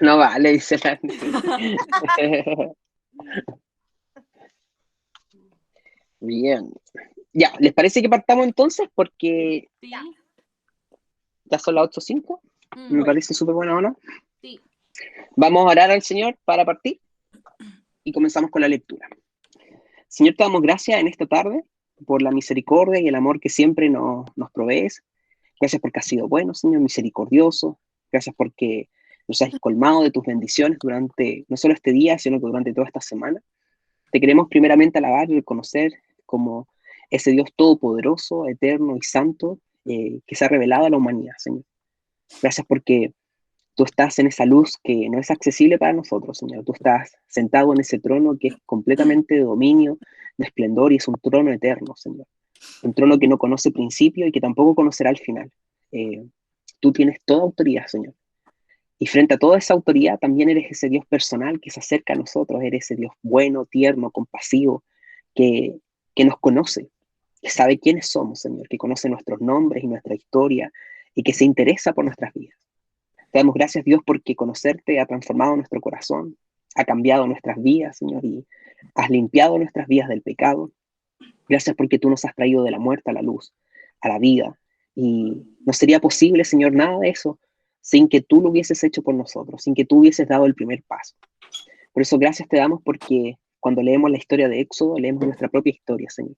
No vale, dice la Nini. Bien. Ya, ¿les parece que partamos entonces? Porque Ya. ya son las 8:05. Me Mm, parece súper buena hora. sí. Vamos a orar al Señor para partir y comenzamos con la lectura. Señor, te damos gracias en esta tarde por la misericordia y el amor que siempre nos provees. Gracias porque has sido bueno, Señor, misericordioso. Gracias porque nos has colmado de tus bendiciones durante no solo este día, sino que durante toda esta semana. Te queremos primeramente alabar y reconocer como ese Dios todopoderoso, eterno y santo que se ha revelado a la humanidad, Señor. Gracias porque tú estás en esa luz que no es accesible para nosotros, Señor. Tú estás sentado en ese trono que es completamente de dominio, de esplendor y es un trono eterno, Señor. Un trono que no conoce principio y que tampoco conocerá el final. Eh, Tú tienes toda autoridad, Señor. Y frente a toda esa autoridad también eres ese Dios personal que se acerca a nosotros, eres ese Dios bueno, tierno, compasivo, que, que nos conoce, que sabe quiénes somos, Señor, que conoce nuestros nombres y nuestra historia y que se interesa por nuestras vidas. Te damos gracias, Dios, porque conocerte ha transformado nuestro corazón, ha cambiado nuestras vidas, Señor, y has limpiado nuestras vidas del pecado. Gracias porque tú nos has traído de la muerte a la luz, a la vida. Y no sería posible, Señor, nada de eso sin que tú lo hubieses hecho por nosotros, sin que tú hubieses dado el primer paso. Por eso gracias te damos porque cuando leemos la historia de Éxodo, leemos nuestra propia historia, Señor.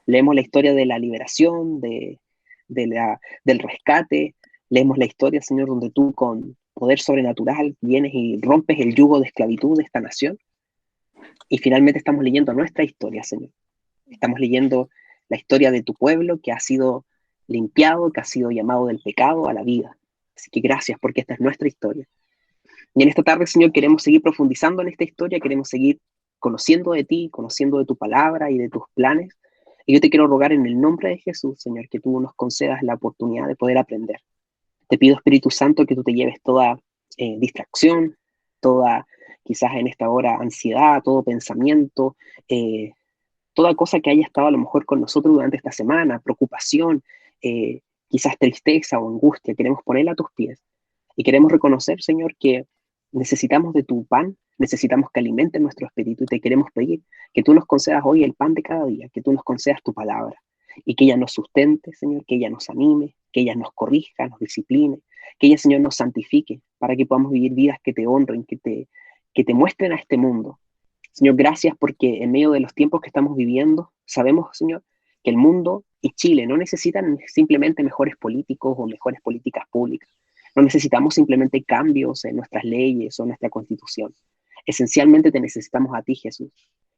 Leemos la historia de la liberación, del rescate. Leemos la historia, Señor, donde tú con poder sobrenatural vienes y rompes el yugo de esclavitud de esta nación. Y finalmente estamos leyendo nuestra historia, Señor. Estamos leyendo la historia de tu pueblo que ha sido limpiado, que ha sido llamado del pecado a la vida. Así que gracias porque esta es nuestra historia. Y en esta tarde, Señor, queremos seguir profundizando en esta historia, queremos seguir conociendo de ti, conociendo de tu palabra y de tus planes. Y yo te quiero rogar en el nombre de Jesús, Señor, que tú nos concedas la oportunidad de poder aprender. Te pido, Espíritu Santo, que tú te lleves toda distracción, toda, quizás en esta hora, ansiedad, todo pensamiento, eh, toda cosa que haya estado a lo mejor con nosotros durante esta semana, preocupación, quizás tristeza o angustia, queremos ponerla a tus pies. Y queremos reconocer, Señor, que necesitamos de tu pan, necesitamos que alimente nuestro espíritu y te queremos pedir que tú nos concedas hoy el pan de cada día, que tú nos concedas tu palabra y que ella nos sustente, Señor, que ella nos anime, que ella nos corrija, nos discipline, que ella, Señor, nos santifique para que podamos vivir vidas que te honren, que te muestren a este mundo. Señor, gracias porque en medio de los tiempos que estamos viviendo, sabemos, Señor, que el mundo y Chile no necesitan simplemente mejores políticos o mejores políticas públicas. No necesitamos simplemente cambios en nuestras leyes o en nuestra constitución. Esencialmente te necesitamos a ti, Jesús.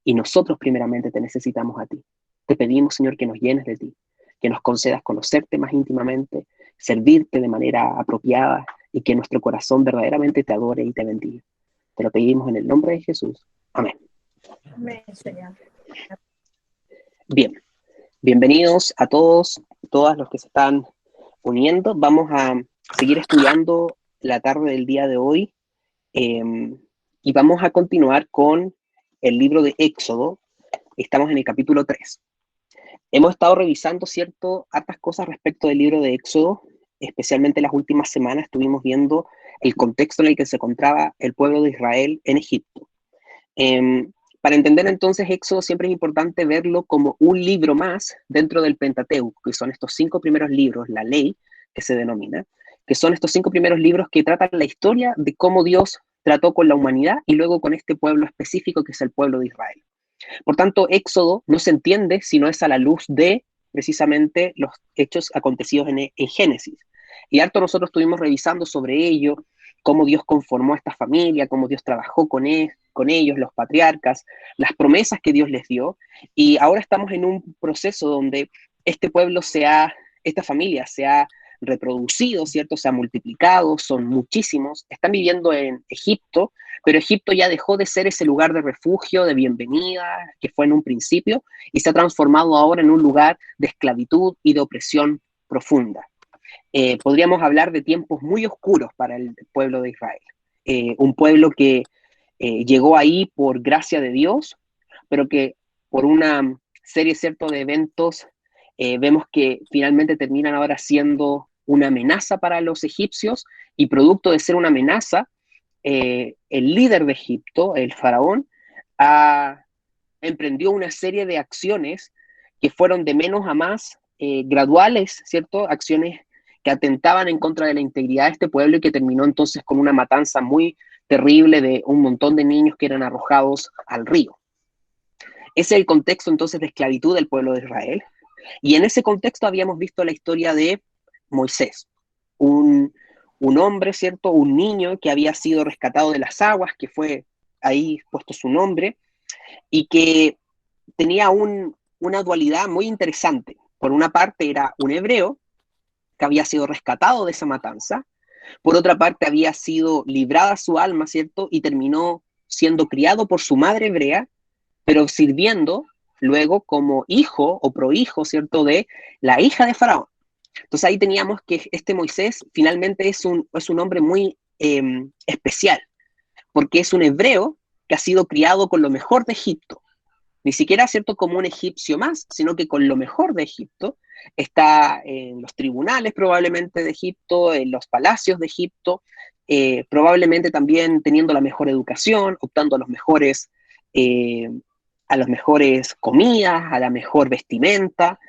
Y nosotros primeramente te necesitamos a ti. Te pedimos, Señor, que nos llenes de ti, que nos concedas conocerte más íntimamente, servirte de manera apropiada y que nuestro corazón verdaderamente te adore y te bendiga. Te lo pedimos en el nombre de Jesús. Amén. Amén, Señor. Bien, bienvenidos a todos, todas los que se están uniendo. Vamos a seguir estudiando la tarde del día de hoy eh, y vamos a continuar con el libro de Éxodo. Estamos en el capítulo 3. Hemos estado revisando, ¿cierto?, hartas cosas respecto del libro de Éxodo, especialmente las últimas semanas estuvimos viendo el contexto en el que se encontraba el pueblo de Israel en Egipto. Para entender entonces Éxodo siempre es importante verlo como un libro más dentro del Pentateuco, que son estos 5 primeros libros, la ley que se denomina, que son estos 5 primeros libros que tratan la historia de cómo Dios trató con la humanidad y luego con este pueblo específico que es el pueblo de Israel. Por tanto, Éxodo no se entiende si no es a la luz de precisamente los hechos acontecidos en Génesis. Y harto nosotros estuvimos revisando sobre ello, cómo Dios conformó a esta familia, cómo Dios trabajó con ellos, los patriarcas, las promesas que Dios les dio. Y ahora estamos en un proceso donde este pueblo esta familia se ha reproducido, ¿cierto? Se ha multiplicado, son muchísimos, están viviendo en Egipto, pero Egipto ya dejó de ser ese lugar de refugio, de bienvenida, que fue en un principio, y se ha transformado ahora en un lugar de esclavitud y de opresión profunda. Podríamos hablar de tiempos muy oscuros para el pueblo de Israel. Un pueblo que llegó ahí por gracia de Dios, pero que por una serie, ¿cierto?, de eventos, vemos que finalmente terminan ahora siendo una amenaza para los egipcios y producto de ser una amenaza, el líder de Egipto, el faraón, emprendió una serie de acciones que fueron de menos a más graduales, ¿cierto? Acciones que atentaban en contra de la integridad de este pueblo y que terminó entonces con una matanza muy terrible de un montón de niños que eran arrojados al río. Ese es el contexto entonces de esclavitud del pueblo de Israel. Y en ese contexto habíamos visto la historia de Moisés, un hombre, ¿cierto? Un niño que había sido rescatado de las aguas, que fue ahí puesto su nombre, y que tenía una dualidad muy interesante. Por una parte era un hebreo que había sido rescatado de esa matanza, por otra parte había sido librada su alma, ¿cierto? Y terminó siendo criado por su madre hebrea, pero sirviendo luego como hijo o prohijo, ¿cierto? De la hija de Faraón. Entonces ahí teníamos que este Moisés finalmente es un hombre muy especial, porque es un hebreo que ha sido criado con lo mejor de Egipto. Ni siquiera, ¿cierto?, como un egipcio más, sino que con lo mejor de Egipto. Está en los tribunales probablemente de Egipto, en los palacios de Egipto, probablemente también teniendo la mejor educación, optando eh, a las mejores comidas, a la mejor vestimenta.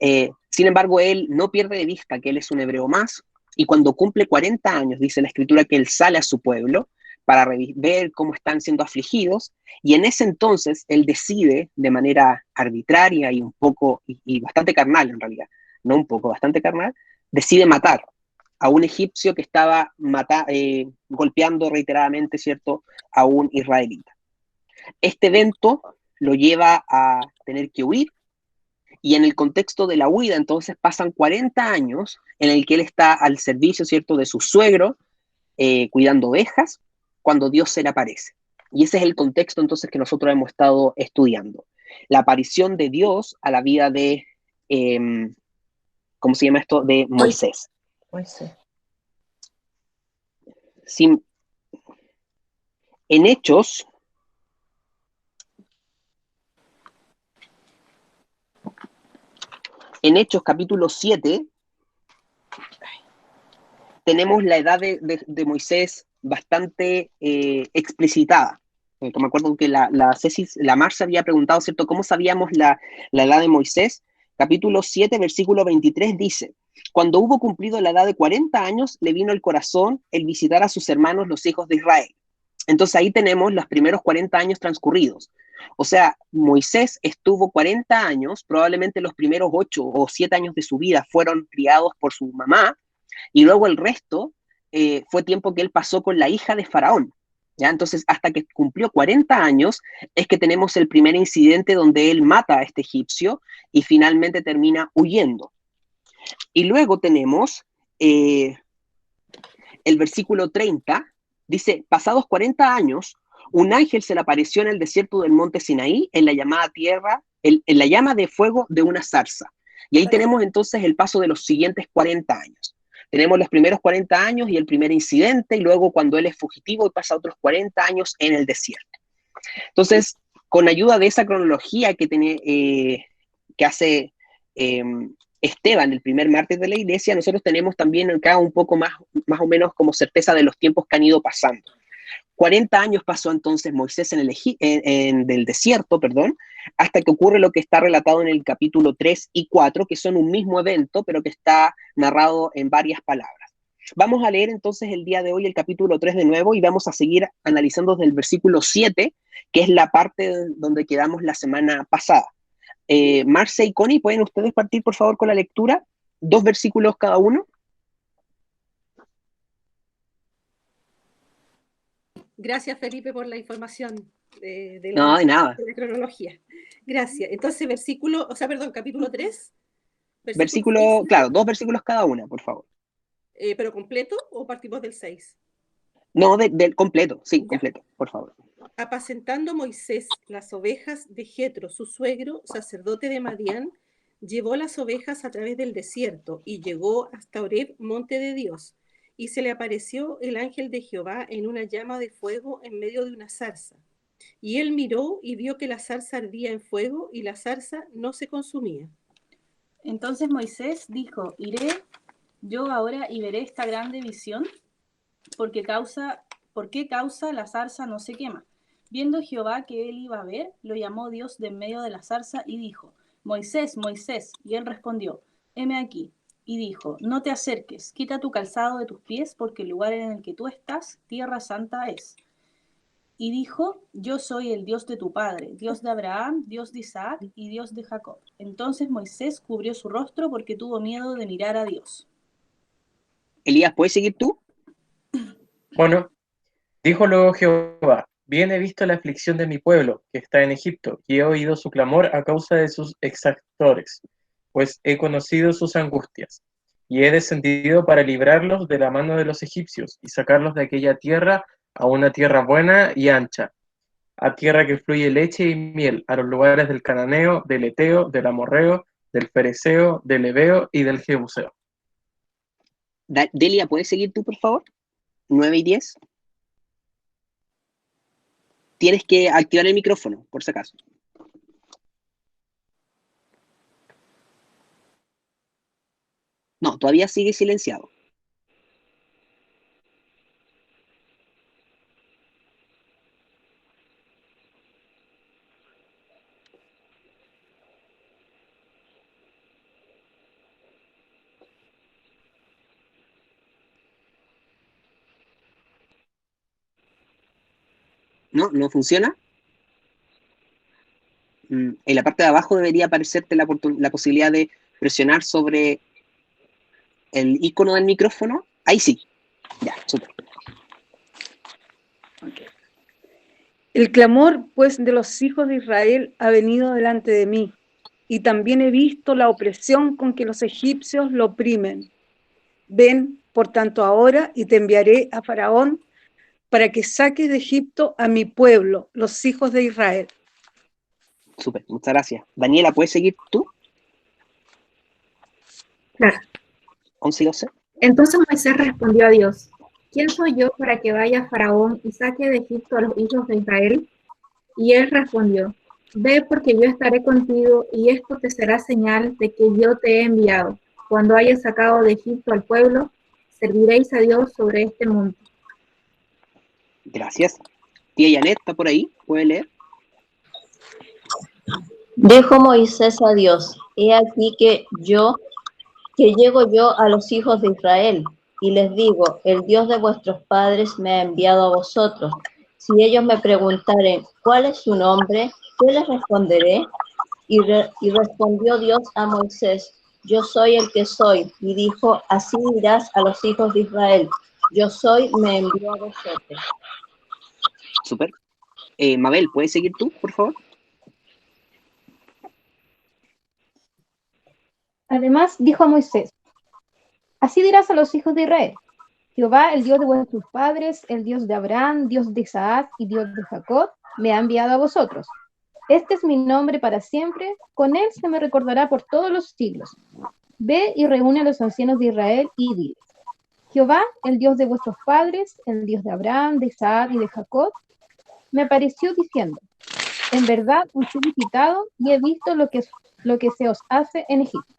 Sin embargo, él no pierde de vista que él es un hebreo más, y cuando cumple 40 años, dice la escritura que él sale a su pueblo para ver cómo están siendo afligidos, y en ese entonces él decide de manera arbitraria y un poco, y bastante carnal en realidad, no un poco, bastante carnal, decide matar a un egipcio que estaba golpeando reiteradamente, ¿cierto?, a un israelita. Este evento lo lleva a tener que huir, y en el contexto de la huida, entonces pasan 40 años en el que él está al servicio, ¿cierto?, de su suegro, cuidando ovejas, cuando Dios se le aparece. Y ese es el contexto entonces que nosotros hemos estado estudiando. La aparición de Dios a la vida de, ¿cómo se llama esto? De Moisés. Moisés. Sin, en Hechos, capítulo 7, tenemos la edad de Moisés bastante explicitada. Me acuerdo que la Mar se había preguntado, ¿cierto?, ¿cómo sabíamos la edad de Moisés? Capítulo 7, versículo 23 dice: cuando hubo cumplido la edad de 40 años, le vino al corazón el visitar a sus hermanos, los hijos de Israel. Entonces ahí tenemos los primeros 40 años transcurridos. O sea, Moisés estuvo 40 años, probablemente los primeros 8 o 7 años de su vida fueron criados por su mamá, y luego el resto fue tiempo que él pasó con la hija de Faraón. ¿Ya? Entonces, hasta que cumplió 40 años, es que tenemos el primer incidente donde él mata a este egipcio y finalmente termina huyendo. Y luego tenemos el versículo 30, dice: pasados 40 años, un ángel se le apareció en el desierto del monte Sinaí, en la llamada tierra, en la llama de fuego de una zarza. Y ahí tenemos entonces el paso de los siguientes 40 años. Tenemos los primeros 40 años y el primer incidente, y luego cuando él es fugitivo y pasa otros 40 años en el desierto. Entonces, con ayuda de esa cronología que hace Esteban, el primer mártir de la iglesia, nosotros tenemos también acá un poco más o menos como certeza de los tiempos que han ido pasando. 40 años pasó entonces Moisés en el desierto, hasta que ocurre lo que está relatado en el capítulo 3 y 4, que son un mismo evento, pero que está narrado en varias palabras. Vamos a leer entonces el día de hoy el capítulo 3 de nuevo, y vamos a seguir analizando desde el versículo 7, que es la parte donde quedamos la semana pasada. Marce y Connie, ¿pueden ustedes partir por favor con la lectura? 2 versículos cada uno. Gracias, Felipe, por la información de No, de nada. la cronología. Gracias. Entonces, capítulo 3. Versículo, claro, 2 versículos cada una, por favor. ¿Pero completo o partimos del 6? No, del completo, sí, Ya. completo, por favor. Apacentando Moisés las ovejas de Jetro, su suegro, sacerdote de Madián, llevó las ovejas a través del desierto y llegó hasta Horeb, monte de Dios. Y se le apareció el ángel de Jehová en una llama de fuego en medio de una zarza. Y él miró y vio que la zarza ardía en fuego y la zarza no se consumía. Entonces Moisés dijo: ¿Iré yo ahora y veré esta grande visión? Porque ¿por qué causa la zarza no se quema? Viendo Jehová que él iba a ver, lo llamó Dios de en medio de la zarza y dijo, Moisés, Moisés. Y él respondió, heme aquí. Y dijo, no te acerques, quita tu calzado de tus pies, porque el lugar en el que tú estás, tierra santa es. Y dijo, yo soy el Dios de tu padre, Dios de Abraham, Dios de Isaac y Dios de Jacob. Entonces Moisés cubrió su rostro porque tuvo miedo de mirar a Dios. Elías, ¿puedes seguir tú? Bueno, dijo luego Jehová, bien he visto la aflicción de mi pueblo, que está en Egipto, y he oído su clamor a causa de sus exactores, pues he conocido sus angustias, y he descendido para librarlos de la mano de los egipcios, y sacarlos de aquella tierra a una tierra buena y ancha, a tierra que fluye leche y miel, a los lugares del cananeo, del eteo, del amorreo, del fereceo, del heveo y del jebuseo. Delia, ¿puedes seguir tú, por favor? 9 y 10. Tienes que activar el micrófono, por si acaso. No, todavía sigue silenciado. ¿No? ¿No funciona? En la parte de abajo debería aparecerte la posibilidad de presionar sobre el icono del micrófono. Ahí sí. Ya, súper. El clamor, pues, de los hijos de Israel ha venido delante de mí, y también he visto la opresión con que los egipcios lo oprimen. Ven, por tanto, ahora, y te enviaré a Faraón para que saques de Egipto a mi pueblo, los hijos de Israel. Súper, muchas gracias. Daniela, ¿puedes seguir tú? Claro. 11 y 12. Entonces Moisés respondió a Dios, ¿quién soy yo para que vaya a Faraón y saque de Egipto a los hijos de Israel? Y él respondió, ve porque yo estaré contigo y esto te será señal de que yo te he enviado. Cuando hayas sacado de Egipto al pueblo, serviréis a Dios sobre este monte. Gracias. Tía Janet, ¿está por ahí? ¿Puede leer? Dijo Moisés a Dios, he aquí que llego yo a los hijos de Israel, y les digo, el Dios de vuestros padres me ha enviado a vosotros. Si ellos me preguntaren, ¿cuál es su nombre? ¿Qué les responderé? Y respondió Dios a Moisés, yo soy el que soy. Y dijo, así dirás a los hijos de Israel, yo soy, me envió a vosotros. Súper. Mabel, ¿puedes seguir tú, por favor? Además dijo a Moisés, así dirás a los hijos de Israel, Jehová, el Dios de vuestros padres, el Dios de Abraham, Dios de Isaac y Dios de Jacob, me ha enviado a vosotros. Este es mi nombre para siempre, con él se me recordará por todos los siglos. Ve y reúne a los ancianos de Israel y diles, Jehová, el Dios de vuestros padres, el Dios de Abraham, de Isaac y de Jacob, me apareció diciendo, en verdad os he visitado y he visto lo que se os hace en Egipto.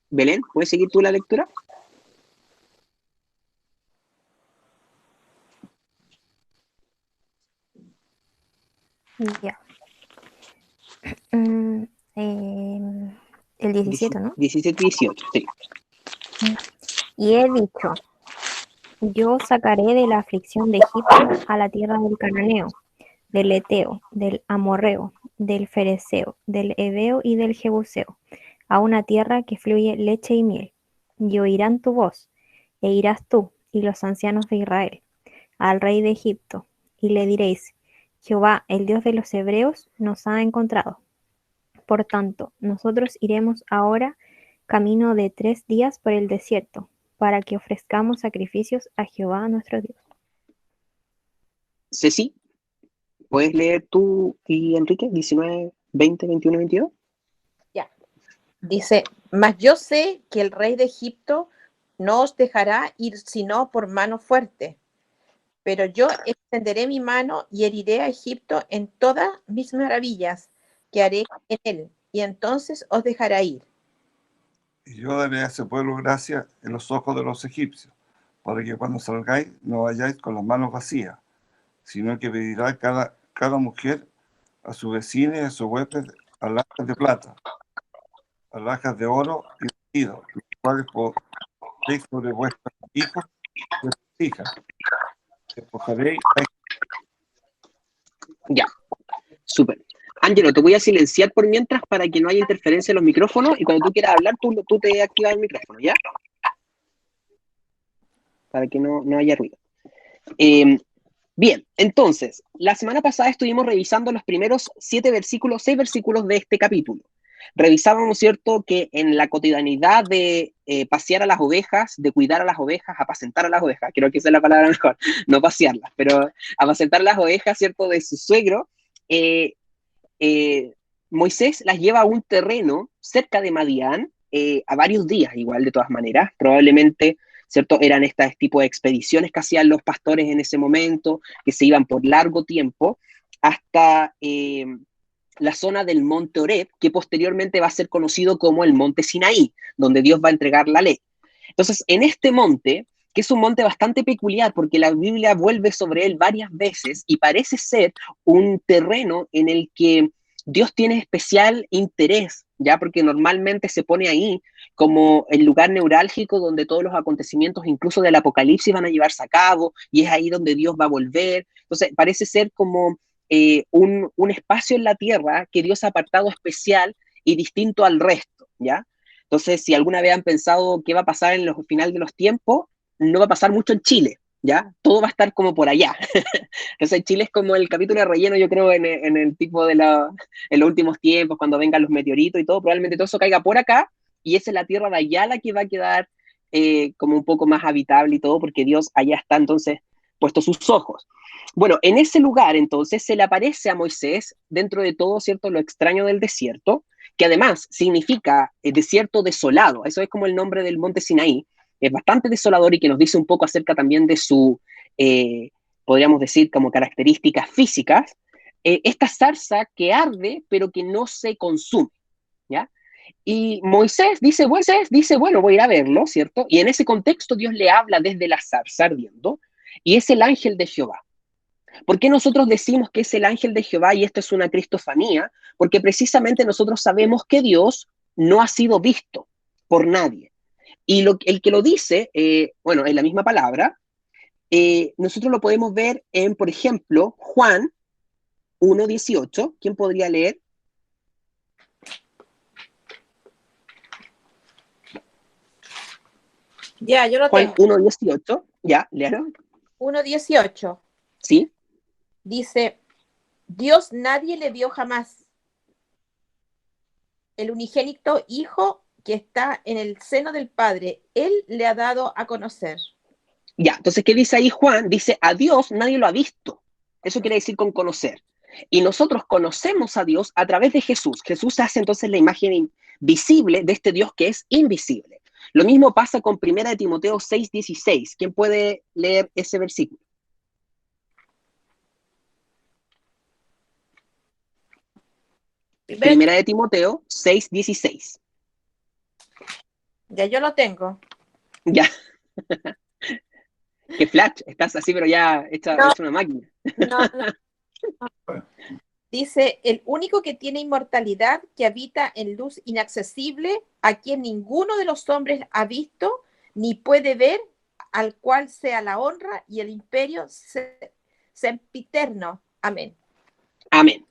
Belén, ¿puedes seguir tú la lectura? Ya. El 17, ¿no? 17 y 18, sí. Y he dicho, yo sacaré de la aflicción de Egipto a la tierra del cananeo, del eteo, del amorreo, del fereceo, del heveo y del jebuseo, a una tierra que fluye leche y miel. Y oirán tu voz, e irás tú y los ancianos de Israel al rey de Egipto, y le diréis, Jehová, el Dios de los hebreos, nos ha encontrado. Por tanto, nosotros iremos ahora camino de 3 días por el desierto, para que ofrezcamos sacrificios a Jehová nuestro Dios. Ceci, ¿puedes leer tú y Enrique? 19, 20, 21, 22. Ya. Dice, mas yo sé que el rey de Egipto no os dejará ir sino por mano fuerte. Pero yo extenderé mi mano y heriré a Egipto en todas mis maravillas que haré en él, y entonces os dejará ir. Y yo daré a ese pueblo gracia en los ojos de los egipcios, para que cuando salgáis no vayáis con las manos vacías, sino que pedirá cada mujer a su vecina y a su huésped alhajas de plata, alhajas de oro y vestidos, los cuales pondréis sobre vuestros hijos y vuestras hijas. Despojaréis a... Ya, súper. Ángelo, te voy a silenciar por mientras para que no haya interferencia en los micrófonos y cuando tú quieras hablar, tú te activas el micrófono, ¿ya? Para que no haya ruido. Bien, entonces, la semana pasada estuvimos revisando los primeros 6 versículos de este capítulo. Revisábamos, ¿cierto?, que en la cotidianidad de pasear a las ovejas, de cuidar a las ovejas, apacentar a las ovejas, creo que esa es la palabra mejor, no pasearlas, pero apacentar a las ovejas, ¿cierto?, de su suegro, Moisés las lleva a un terreno cerca de Madián, a varios días igual, de todas maneras, probablemente, ¿cierto?, eran estas tipo de expediciones que hacían los pastores en ese momento, que se iban por largo tiempo, hasta la zona del monte Oreb, que posteriormente va a ser conocido como el monte Sinaí, donde Dios va a entregar la ley. Entonces, en este monte, que es un monte bastante peculiar, porque la Biblia vuelve sobre él varias veces, y parece ser un terreno en el que Dios tiene especial interés, ya porque normalmente se pone ahí como el lugar neurálgico donde todos los acontecimientos, incluso del Apocalipsis, van a llevarse a cabo, y es ahí donde Dios va a volver. Entonces, parece ser como un espacio en la tierra que Dios ha apartado especial y distinto al resto, ¿ya? Entonces, si alguna vez han pensado qué va a pasar en los final de los tiempos, no va a pasar mucho en Chile, ¿ya? Todo va a estar como por allá. Entonces, Chile es como el capítulo de relleno, yo creo, en el tipo de en los últimos tiempos, cuando vengan los meteoritos y todo, probablemente todo eso caiga por acá, y esa es la tierra de allá la que va a quedar como un poco más habitable y todo, porque Dios allá está entonces puesto sus ojos. Bueno, en ese lugar entonces se le aparece a Moisés, dentro de todo, ¿cierto?, lo extraño del desierto, que además significa desierto desolado. Eso es como el nombre del monte Sinaí. Es bastante desolador y que nos dice un poco acerca también de su, podríamos decir, como características físicas. Esta zarza que arde, pero que no se consume, ¿ya? Y Moisés dice, bueno, voy a ir a verlo, ¿cierto? Y en ese contexto Dios le habla desde la zarza ardiendo, y es el ángel de Jehová. ¿Por qué nosotros decimos que es el ángel de Jehová y esto es una cristofanía? Porque precisamente nosotros sabemos que Dios no ha sido visto por nadie. Y el que lo dice, bueno, en la misma palabra, nosotros lo podemos ver en, por ejemplo, Juan 1:18. ¿Quién podría leer? Ya, yo lo Juan tengo. 1:18. Ya, léalo. 1:18. Sí. Dice, Dios nadie le vio jamás. El unigénito Hijo que está en el seno del Padre, Él le ha dado a conocer. Ya, entonces, ¿qué dice ahí Juan? Dice, a Dios nadie lo ha visto. Eso quiere decir con conocer. Y nosotros conocemos a Dios a través de Jesús. Jesús hace entonces la imagen visible de este Dios que es invisible. Lo mismo pasa con 1 Timoteo 6:16. ¿Quién puede leer ese versículo? Primera de Timoteo 6:16. Ya yo lo tengo. Ya. Que flash, estás así, pero ya es una máquina. No. Dice, el único que tiene inmortalidad, que habita en luz inaccesible, a quien ninguno de los hombres ha visto, ni puede ver, al cual sea la honra y el imperio sempiterno. Amén. Amén.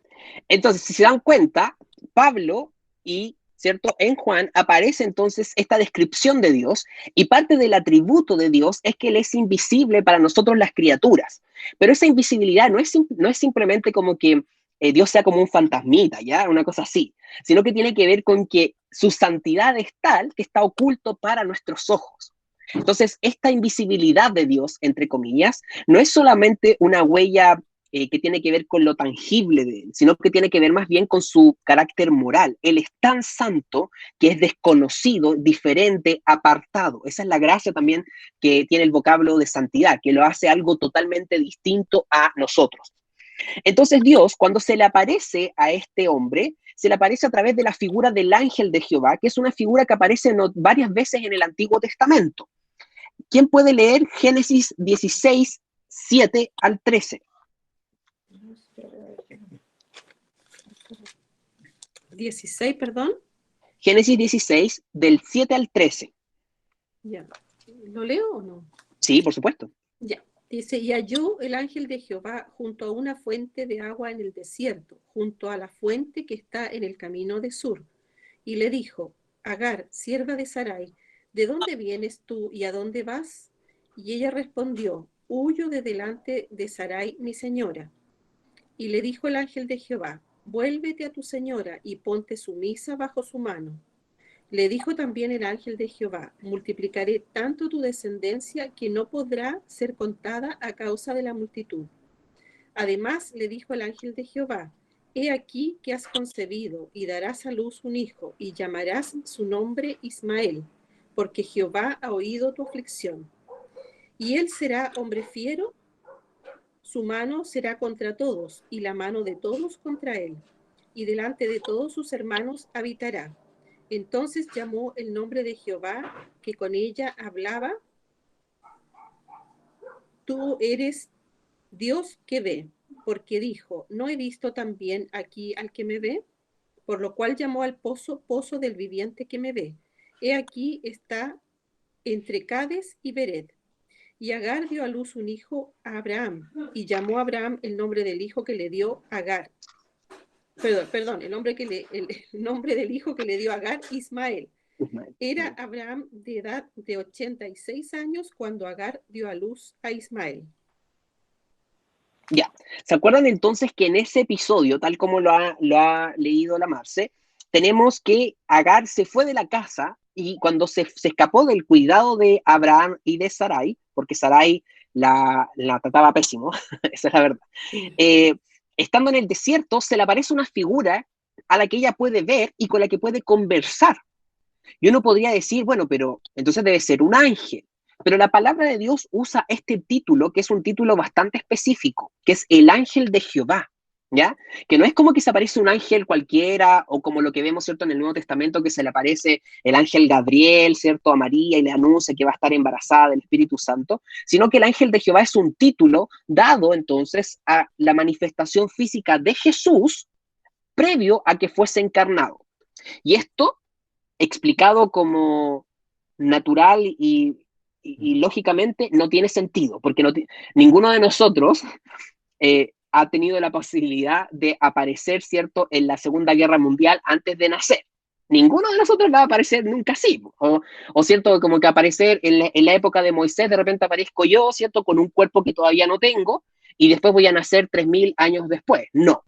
Entonces, si se dan cuenta, Pablo y, ¿cierto?, en Juan aparece entonces esta descripción de Dios, y parte del atributo de Dios es que Él es invisible para nosotros las criaturas. Pero esa invisibilidad no es simplemente como que Dios sea como un fantasmita, ¿ya? Una cosa así, sino que tiene que ver con que su santidad es tal que está oculto para nuestros ojos. Entonces, esta invisibilidad de Dios, entre comillas, no es solamente una huella que tiene que ver con lo tangible de Él, sino que tiene que ver más bien con su carácter moral. Él es tan santo que es desconocido, diferente, apartado. Esa es la gracia también que tiene el vocablo de santidad, que lo hace algo totalmente distinto a nosotros. Entonces Dios, cuando se le aparece a este hombre, se le aparece a través de la figura del ángel de Jehová, que es una figura que aparece varias veces en el Antiguo Testamento. ¿Quién puede leer Génesis 16, 7 al 13? 16, perdón. Génesis 16, del 7 al 13. Ya. ¿Lo leo o no? Sí, por supuesto. Ya. Dice, y halló el ángel de Jehová junto a una fuente de agua en el desierto, junto a la fuente que está en el camino de Sur. Y le dijo, Agar, sierva de Sarai, ¿de dónde vienes tú y a dónde vas? Y ella respondió, huyo de delante de Sarai, mi señora. Y le dijo el ángel de Jehová, vuélvete a tu señora y ponte sumisa bajo su mano. Le dijo también el ángel de Jehová, multiplicaré tanto tu descendencia que no podrá ser contada a causa de la multitud. Además le dijo el ángel de Jehová, he aquí que has concebido y darás a luz un hijo y llamarás su nombre Ismael, porque Jehová ha oído tu aflicción. Y él será hombre fiero, su mano será contra todos y la mano de todos contra él, y delante de todos sus hermanos habitará. Entonces llamó el nombre de Jehová, que con ella hablaba, tú eres Dios que ve, porque dijo, ¿no he visto también aquí al que me ve? Por lo cual llamó al pozo, pozo del viviente que me ve. He aquí está entre Cades y Beret. Y Agar dio a luz un hijo a Abraham, y llamó a Abraham el nombre del hijo que le dio Agar. Perdón, el nombre del hijo que le dio Agar, Ismael. Era Abraham de edad de 86 años cuando Agar dio a luz a Ismael. Ya, ¿se acuerdan entonces que en ese episodio, tal como lo ha leído la Marce, tenemos que Agar se fue de la casa y cuando se escapó del cuidado de Abraham y de Sarai, porque Sarai la trataba pésimo, esa es la verdad, estando en el desierto se le aparece una figura a la que ella puede ver y con la que puede conversar. Y uno podría decir, bueno, pero entonces debe ser un ángel. Pero la palabra de Dios usa este título, que es un título bastante específico, que es el ángel de Jehová, ¿ya? Que no es como que se aparece un ángel cualquiera, o como lo que vemos, ¿cierto?, en el Nuevo Testamento, que se le aparece el ángel Gabriel, ¿cierto?, a María y le anuncia que va a estar embarazada del Espíritu Santo, sino que el ángel de Jehová es un título dado, entonces, a la manifestación física de Jesús previo a que fuese encarnado. Y esto, explicado como natural y lógicamente no tiene sentido, porque ninguno de nosotros ha tenido la posibilidad de aparecer, ¿cierto?, en la Segunda Guerra Mundial antes de nacer. Ninguno de nosotros va a aparecer nunca así, o cierto, como que aparecer en la época de Moisés, de repente aparezco yo, ¿cierto?, con un cuerpo que todavía no tengo, y después voy a nacer 3000 años después. No.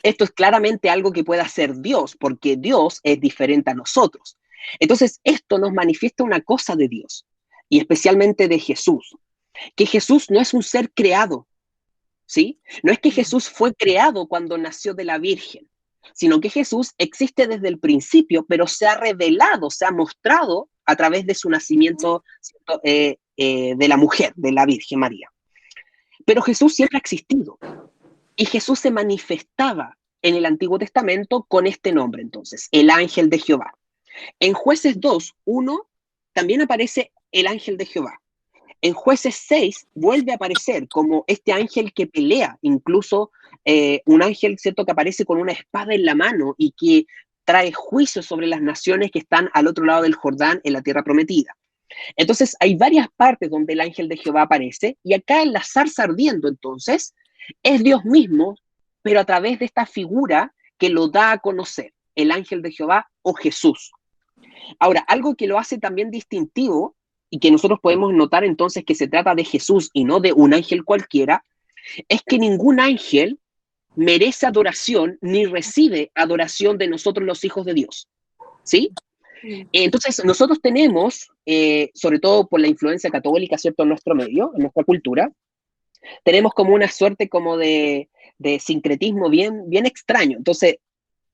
Esto es claramente algo que puede hacer Dios, porque Dios es diferente a nosotros. Entonces, esto nos manifiesta una cosa de Dios, y especialmente de Jesús, que Jesús no es un ser creado, ¿sí? No es que Jesús fue creado cuando nació de la Virgen, sino que Jesús existe desde el principio, pero se ha revelado, se ha mostrado a través de su nacimiento, ¿cierto?, de la mujer, de la Virgen María. Pero Jesús siempre ha existido, y Jesús se manifestaba en el Antiguo Testamento con este nombre, entonces, el ángel de Jehová. En Jueces 2:1 también aparece el ángel de Jehová. En Jueces 6 vuelve a aparecer como este ángel que pelea, incluso un ángel, ¿cierto?, que aparece con una espada en la mano y que trae juicio sobre las naciones que están al otro lado del Jordán en la tierra prometida. Entonces hay varias partes donde el ángel de Jehová aparece, y acá en la zarza ardiendo, entonces, es Dios mismo, pero a través de esta figura que lo da a conocer, el ángel de Jehová o Jesús. Ahora, algo que lo hace también distintivo y que nosotros podemos notar entonces que se trata de Jesús y no de un ángel cualquiera, es que ningún ángel merece adoración ni recibe adoración de nosotros los hijos de Dios, ¿sí? Entonces, nosotros tenemos, sobre todo por la influencia católica, ¿cierto?, en nuestro medio, en nuestra cultura, tenemos como una suerte como de sincretismo bien extraño. Entonces,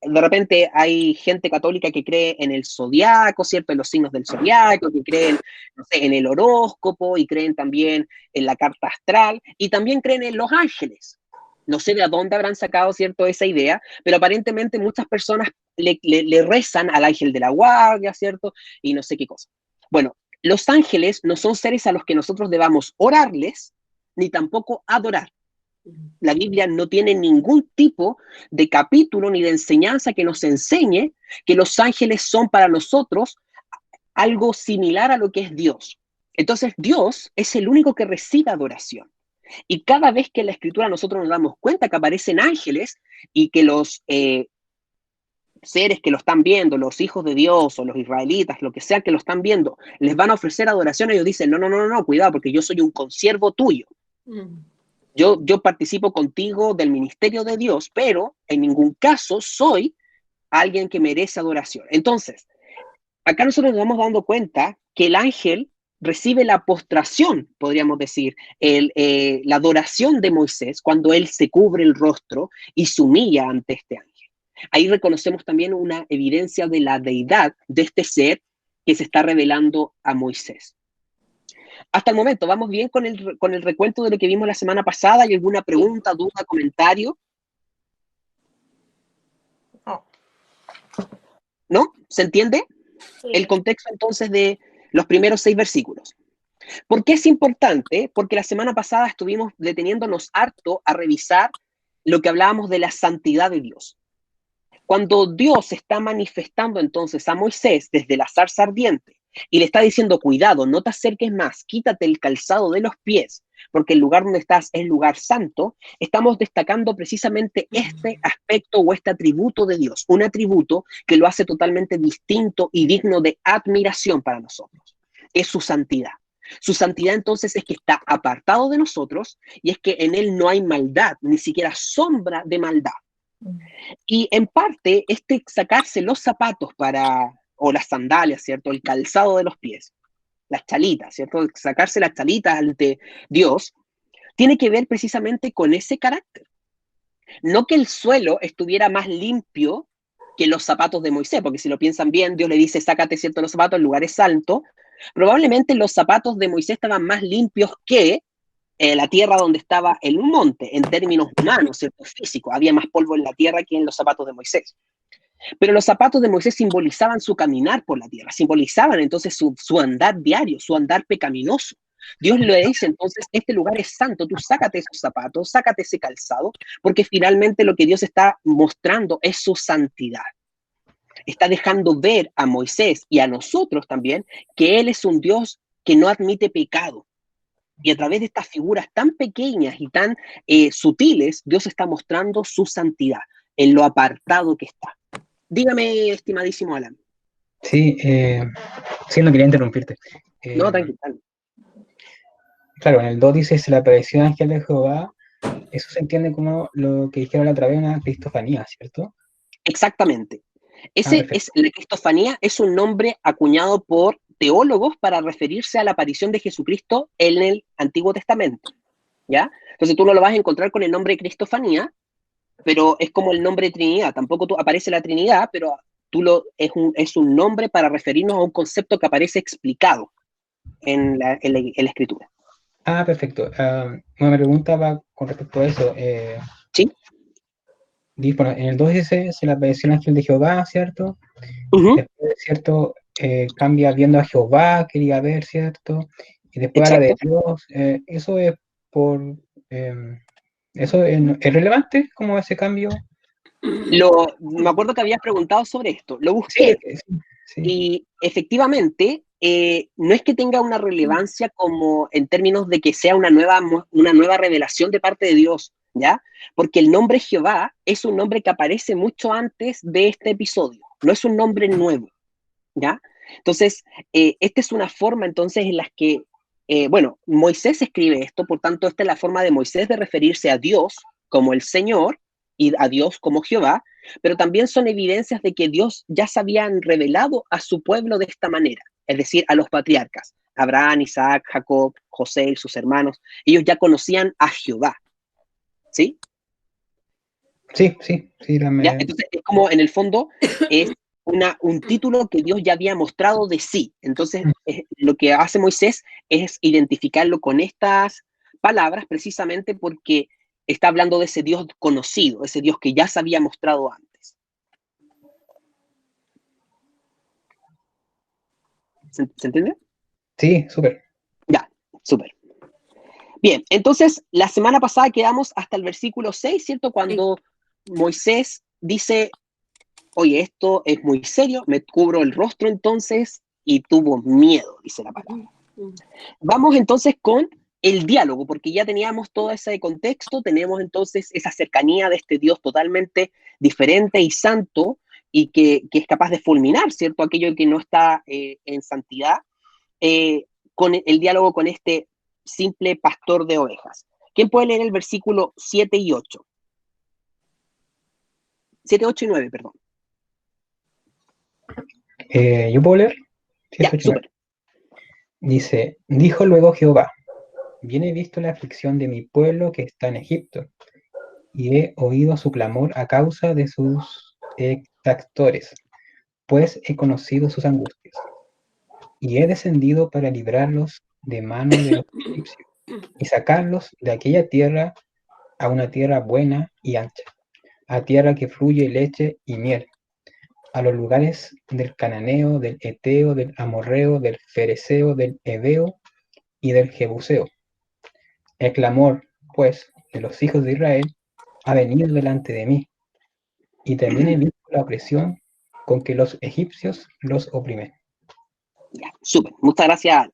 de repente hay gente católica que cree en el zodiaco, ¿cierto?, en los signos del zodiaco, que creen, no sé, en el horóscopo, y creen también en la carta astral, y también creen en los ángeles. No sé de dónde habrán sacado, ¿cierto?, esa idea, pero aparentemente muchas personas le rezan al ángel de la guardia, ¿cierto?, y no sé qué cosa. Bueno, Los ángeles no son seres a los que nosotros debamos orarles, ni tampoco adorar. La Biblia no tiene ningún tipo de capítulo ni de enseñanza que nos enseñe que los ángeles son para nosotros algo similar a lo que es Dios. Entonces, Dios es el único que recibe adoración. Y cada vez que en la Escritura nosotros nos damos cuenta que aparecen ángeles y que los seres que lo están viendo, los hijos de Dios o los israelitas, lo que sea que lo están viendo, les van a ofrecer adoración, ellos dicen, no, cuidado, porque yo soy un consiervo tuyo. Yo participo contigo del ministerio de Dios, pero en ningún caso soy alguien que merece adoración. Entonces, acá nosotros nos vamos dando cuenta que el ángel recibe la postración, podríamos decir, la adoración de Moisés cuando él se cubre el rostro y se humilla ante este ángel. Ahí reconocemos también una evidencia de la deidad de este ser que se está revelando a Moisés. Hasta el momento, ¿vamos bien con el recuento de lo que vimos la semana pasada? ¿Hay alguna pregunta, duda, comentario? ¿No? ¿Se entiende? Sí. El contexto entonces de los primeros 6 versículos. ¿Por qué es importante? Porque la semana pasada estuvimos deteniéndonos harto a revisar lo que hablábamos de la santidad de Dios. Cuando Dios está manifestando entonces a Moisés desde la zarza ardiente y le está diciendo, cuidado, no te acerques más, quítate el calzado de los pies, porque el lugar donde estás es lugar santo, estamos destacando precisamente este aspecto o este atributo de Dios, un atributo que lo hace totalmente distinto y digno de admiración para nosotros. Es su santidad. Su santidad entonces es que está apartado de nosotros y es que en él no hay maldad, ni siquiera sombra de maldad. Y en parte, sacarse los zapatos o las sandalias, ¿cierto? El calzado de los pies, las chalitas, ¿cierto? Sacarse las chalitas ante Dios, tiene que ver precisamente con ese carácter. No que el suelo estuviera más limpio que los zapatos de Moisés, porque si lo piensan bien, Dios le dice, sácate, ¿cierto? Los zapatos, el lugar es santo. Probablemente los zapatos de Moisés estaban más limpios que la tierra donde estaba en un monte, en términos humanos, ¿cierto? Físicos. Había más polvo en la tierra que en los zapatos de Moisés. Pero los zapatos de Moisés simbolizaban su caminar por la tierra, simbolizaban entonces su andar diario, su andar pecaminoso. Dios le dice entonces, este lugar es santo, tú sácate esos zapatos, sácate ese calzado, porque finalmente lo que Dios está mostrando es su santidad. Está dejando ver a Moisés y a nosotros también que Él es un Dios que no admite pecado. Y a través de estas figuras tan pequeñas y tan sutiles, Dios está mostrando su santidad, en lo apartado que está. Dígame, estimadísimo Alan. Sí, no quería interrumpirte. No, tranquilo. Claro, en el 2 dice, se le apareció el ángel de Jehová. Eso se entiende como lo que dijeron la otra vez, una cristofanía, ¿cierto? Exactamente. La cristofanía es un nombre acuñado por teólogos para referirse a la aparición de Jesucristo en el Antiguo Testamento, ¿ya? Entonces tú no lo vas a encontrar con el nombre de cristofanía, pero es como el nombre de Trinidad. Tampoco aparece la Trinidad, pero es un nombre para referirnos a un concepto que aparece explicado en la Escritura. Ah, perfecto. Una pregunta va con respecto a eso. ¿Sí? Bueno, en el 2 dice, se le apareció el ángel de Jehová, ¿cierto? Después, ¿cierto? Cambia viendo a Jehová, quería ver, ¿cierto? Y después habla de Dios. ¿Eso es eso es relevante, como ese cambio? Me acuerdo que habías preguntado sobre esto. Lo busqué. Sí. Y efectivamente, no es que tenga una relevancia como en términos de que sea una nueva revelación de parte de Dios, ¿ya? Porque el nombre Jehová es un nombre que aparece mucho antes de este episodio. No es un nombre nuevo, ¿ya? Entonces, esta es una forma entonces en la que, Moisés escribe esto, por tanto, esta es la forma de Moisés de referirse a Dios como el Señor y a Dios como Jehová, pero también son evidencias de que Dios ya se habían revelado a su pueblo de esta manera, es decir, a los patriarcas, Abraham, Isaac, Jacob, José y sus hermanos. Ellos ya conocían a Jehová, ¿sí? Sí. ¿Ya? Entonces, es como, en el fondo, es un título que Dios ya había mostrado de sí. Entonces, lo que hace Moisés es identificarlo con estas palabras precisamente porque está hablando de ese Dios conocido, ese Dios que ya se había mostrado antes. ¿Se entiende? Sí, súper. Ya, súper. Bien, entonces la semana pasada quedamos hasta el versículo 6, ¿cierto? Cuando Moisés dice, oye, esto es muy serio, me cubro el rostro entonces, y tuvo miedo, dice la palabra. Vamos entonces con el diálogo, porque ya teníamos todo ese contexto, tenemos entonces esa cercanía de este Dios totalmente diferente y santo, y que es capaz de fulminar, ¿cierto? Aquello que no está en santidad, con el diálogo con este simple pastor de ovejas. ¿Quién puede leer el versículo 7 y 8? 7, 8 y 9, perdón. ¿Yo puedo leer? Ya, súper. Dice, dijo luego Jehová, bien he visto la aflicción de mi pueblo que está en Egipto, y he oído su clamor a causa de sus exactores, pues he conocido sus angustias, y he descendido para librarlos de mano de los egipcios, y sacarlos de aquella tierra a una tierra buena y ancha, a tierra que fluye leche y miel, a los lugares del cananeo, del eteo, del amorreo, del fereceo, del heveo y del jebuseo. El clamor, pues, de los hijos de Israel ha venido delante de mí, y también he visto la opresión con que los egipcios los oprimen. Ya, súper, muchas gracias.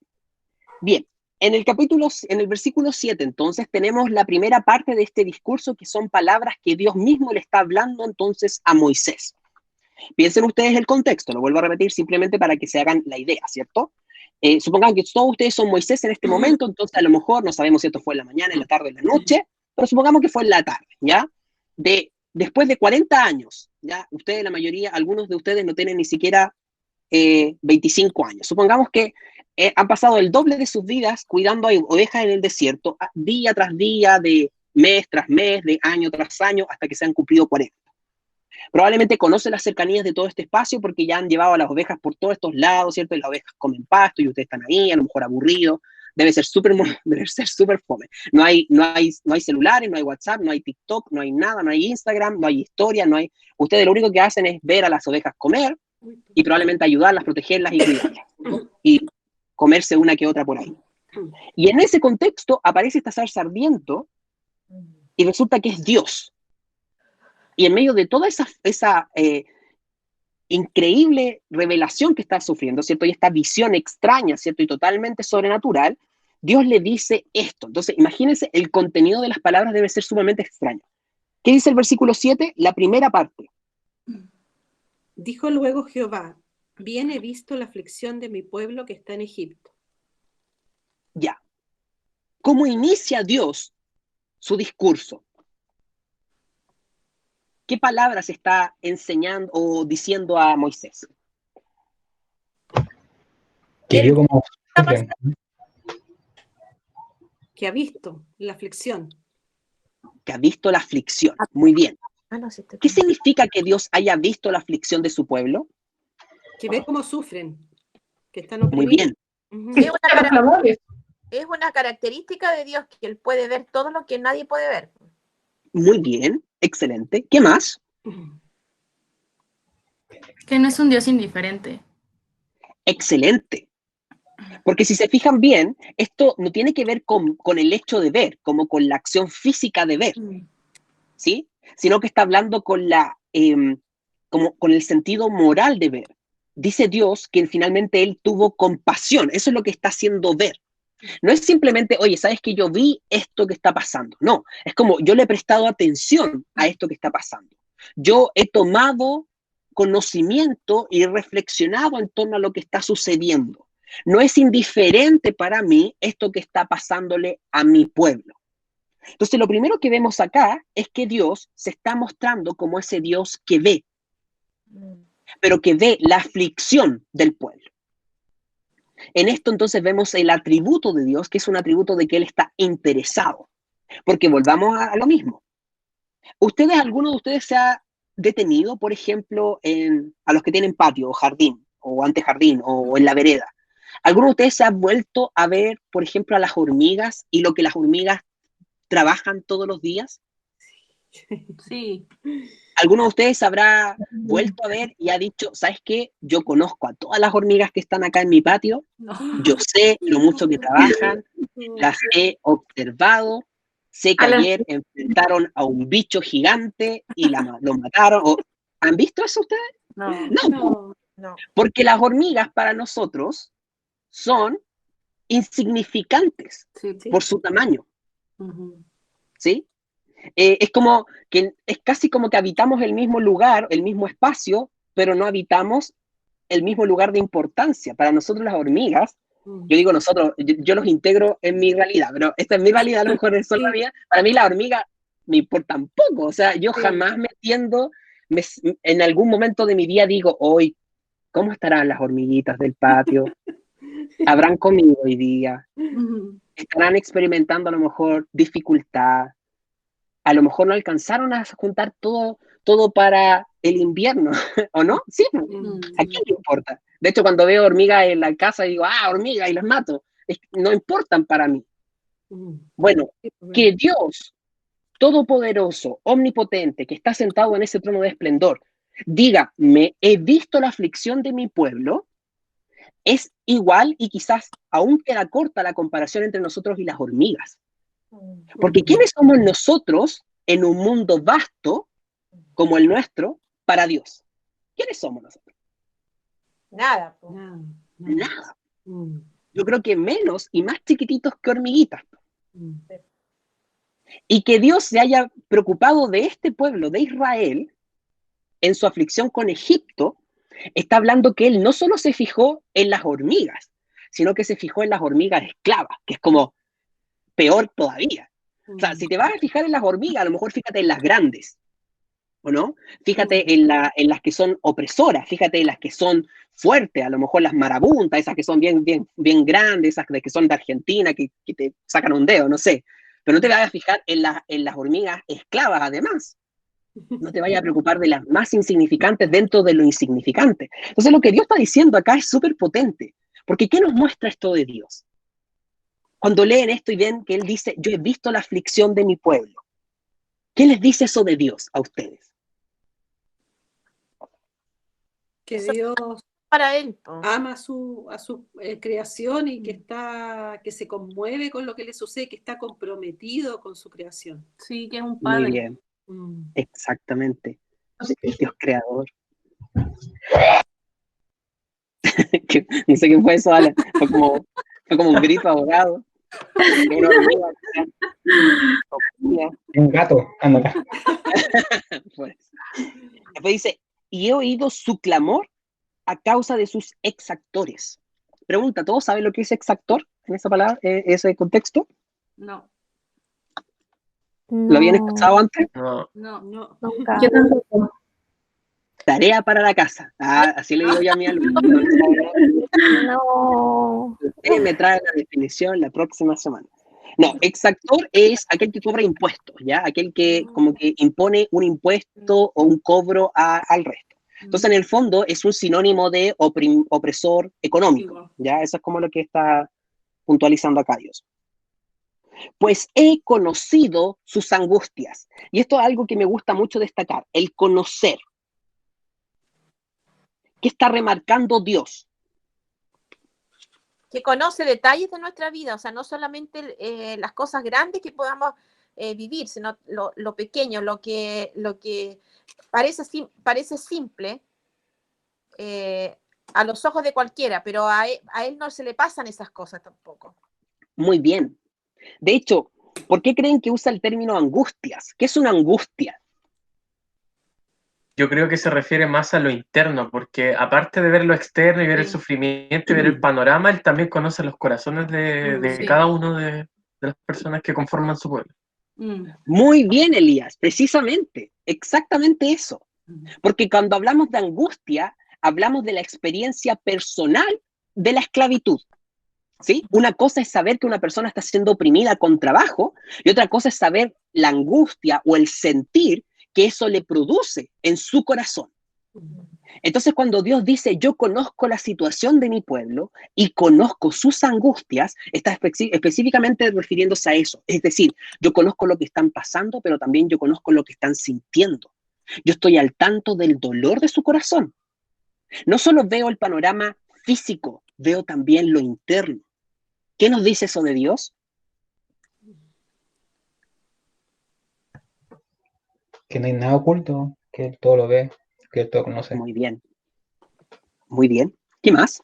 Bien, en el versículo 7, entonces, tenemos la primera parte de este discurso, que son palabras que Dios mismo le está hablando entonces a Moisés. Piensen ustedes el contexto, lo vuelvo a repetir simplemente para que se hagan la idea, ¿cierto? Supongan que todos ustedes son Moisés en este momento, entonces a lo mejor no sabemos si esto fue en la mañana, en la tarde, en la noche, pero supongamos que fue en la tarde, ¿ya? Después de 40 años, ¿ya? Ustedes, la mayoría, algunos de ustedes no tienen ni siquiera 25 años. Supongamos que han pasado el doble de sus vidas cuidando a ovejas en el desierto, día tras día, de mes tras mes, de año tras año, hasta que se han cumplido 40. Probablemente conocen las cercanías de todo este espacio porque ya han llevado a las ovejas por todos estos lados, ¿cierto? Y las ovejas comen pasto y ustedes están ahí, a lo mejor aburridos. Debe ser súper fome. No hay celulares, no hay WhatsApp, no hay TikTok, no hay nada, no hay Instagram, no hay historia, no hay... Ustedes lo único que hacen es ver a las ovejas comer y probablemente ayudarlas, protegerlas y cuidarlas. Y comerse una que otra por ahí. Y en ese contexto aparece esta zarza ardiendo y resulta que es Dios. Y en medio de toda esa increíble revelación que está sufriendo, ¿cierto? Y esta visión extraña, ¿cierto? Y totalmente sobrenatural, Dios le dice esto. Entonces, imagínense, el contenido de las palabras debe ser sumamente extraño. ¿Qué dice el versículo 7? La primera parte. Dijo luego Jehová, bien he visto la aflicción de mi pueblo que está en Egipto. Ya. ¿Cómo inicia Dios su discurso? ¿Qué palabras está enseñando o diciendo a Moisés? Que vio cómo sufren. Que ha visto la aflicción. Que ha visto la aflicción. Muy bien. ¿Qué significa que Dios haya visto la aflicción de su pueblo? Que ve cómo sufren, que están oprimidos. Muy bien. Es una característica de Dios que Él puede ver todo lo que nadie puede ver. Muy bien, excelente. ¿Qué más? Que no es un Dios indiferente. Excelente. Porque si se fijan bien, esto no tiene que ver con el hecho de ver, como con la acción física de ver, ¿sí? Sino que está hablando con como con el sentido moral de ver. Dice Dios que finalmente Él tuvo compasión. Eso es lo que está haciendo ver. No es simplemente, oye, ¿sabes que yo vi esto que está pasando? No, es como yo le he prestado atención a esto que está pasando. Yo he tomado conocimiento y reflexionado en torno a lo que está sucediendo. No es indiferente para mí esto que está pasándole a mi pueblo. Entonces, lo primero que vemos acá es que Dios se está mostrando como ese Dios que ve, pero que ve la aflicción del pueblo. En esto entonces vemos el atributo de Dios, que es un atributo de que Él está interesado. Porque volvamos a lo mismo. ¿Alguno de ustedes se ha detenido, por ejemplo, a los que tienen patio o jardín, o antejardín, o en la vereda? ¿Alguno de ustedes se ha vuelto a ver, por ejemplo, a las hormigas y lo que las hormigas trabajan todos los días? Sí. ¿Alguno de ustedes habrá vuelto a ver y ha dicho, ¿sabes qué? Yo conozco a todas las hormigas que están acá en mi patio, yo sé lo mucho que trabajan, las he observado, sé que ayer enfrentaron a un bicho gigante y lo mataron. ¿Han visto eso ustedes? No. Porque las hormigas para nosotros son insignificantes por su tamaño. ¿Sí? Es como que es casi como que habitamos el mismo lugar, el mismo espacio, pero no habitamos el mismo lugar de importancia. Para nosotros las hormigas, yo digo nosotros, yo los integro en mi realidad, pero esta es mi realidad, a lo mejor es solo la mía. Para mí las hormigas me importan poco, o sea, yo jamás me entiendo, en algún momento de mi día digo, hoy, ¿cómo estarán las hormiguitas del patio? ¿Habrán comido hoy día? ¿Estarán experimentando a lo mejor dificultad? A lo mejor no alcanzaron a juntar todo para el invierno, ¿o no? Sí, ¿a quién le importa? De hecho, cuando veo hormigas en la casa, digo, hormigas, y las mato. No importan para mí. Bueno, que Dios todopoderoso, omnipotente, que está sentado en ese trono de esplendor, diga, me he visto la aflicción de mi pueblo, es igual y quizás aún queda corta la comparación entre nosotros y las hormigas. Porque ¿quiénes somos nosotros en un mundo vasto como el nuestro para Dios? ¿Quiénes somos nosotros? Nada. Nada. Yo creo que menos y más chiquititos que hormiguitas. Y que Dios se haya preocupado de este pueblo de Israel en su aflicción con Egipto, está hablando que Él no solo se fijó en las hormigas, sino que se fijó en las hormigas esclavas, que es como peor todavía. O sea, si te vas a fijar en las hormigas, a lo mejor fíjate en las grandes, ¿o no? Fíjate en las que son opresoras, fíjate en las que son fuertes, a lo mejor las marabuntas, esas que son bien grandes, esas que son de Argentina, que te sacan un dedo, no sé. Pero no te vayas a fijar en las hormigas esclavas, además. No te vayas a preocupar de las más insignificantes dentro de lo insignificante. Entonces, lo que Dios está diciendo acá es súper potente. Porque ¿qué nos muestra esto de Dios? Cuando leen esto y ven que Él dice, yo he visto la aflicción de mi pueblo. ¿Qué les dice eso de Dios a ustedes? Que Dios para Él ama a su creación y que se conmueve con lo que le sucede, que está comprometido con su creación. Sí, que es un padre. Muy bien. Exactamente. Dios creador. No sé qué fue eso, Alan. Fue como un grito ahogado. Un gato, anda acá. Pues. Después dice, y he oído su clamor a causa de sus exactores. Pregunta, ¿todos saben lo que es exactor en esa palabra, ese contexto? No. ¿Lo habían escuchado antes? No. Nunca. Yo tampoco. Tarea para la casa. Así le digo yo a mi alumno. No. Usted me trae la definición la próxima semana. No, exactor es aquel que cobra impuestos, ¿ya? Aquel que como que impone un impuesto o un cobro al resto. Entonces, en el fondo, es un sinónimo de opresor económico, ¿ya? Eso es como lo que está puntualizando acá Dios. Pues he conocido sus angustias. Y esto es algo que me gusta mucho destacar, el conocer. ¿Qué está remarcando Dios? Que conoce detalles de nuestra vida, o sea, no solamente las cosas grandes que podamos vivir, sino lo pequeño, lo que parece simple a los ojos de cualquiera, pero a él no se le pasan esas cosas tampoco. Muy bien. De hecho, ¿por qué creen que usa el término angustias? ¿Qué es una angustia? Yo creo que se refiere más a lo interno, porque aparte de ver lo externo y ver el sufrimiento y ver el panorama, él también conoce los corazones de cada uno de las personas que conforman su pueblo. Muy bien, Elías, precisamente, exactamente eso. Porque cuando hablamos de angustia, hablamos de la experiencia personal de la esclavitud. ¿Sí? Una cosa es saber que una persona está siendo oprimida con trabajo y otra cosa es saber la angustia o el sentir que eso le produce en su corazón. Entonces, cuando Dios dice, yo conozco la situación de mi pueblo y conozco sus angustias, está específicamente refiriéndose a eso. Es decir, yo conozco lo que están pasando, pero también yo conozco lo que están sintiendo. Yo estoy al tanto del dolor de su corazón. No solo veo el panorama físico, veo también lo interno. ¿Qué nos dice eso de Dios? Que no hay nada oculto, que Él todo lo ve, que Él todo conoce. Muy bien. Muy bien. ¿Qué más?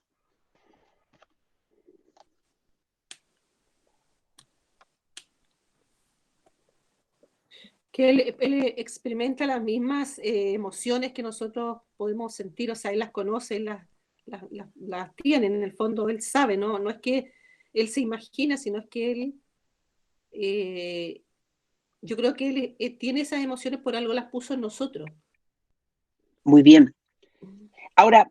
Que él experimenta las mismas emociones que nosotros podemos sentir, o sea, él las conoce, él las tiene, en el fondo él sabe, ¿no? No es que él se imagina, sino es que él, yo creo que él tiene esas emociones por algo, las puso en nosotros. Muy bien. Ahora,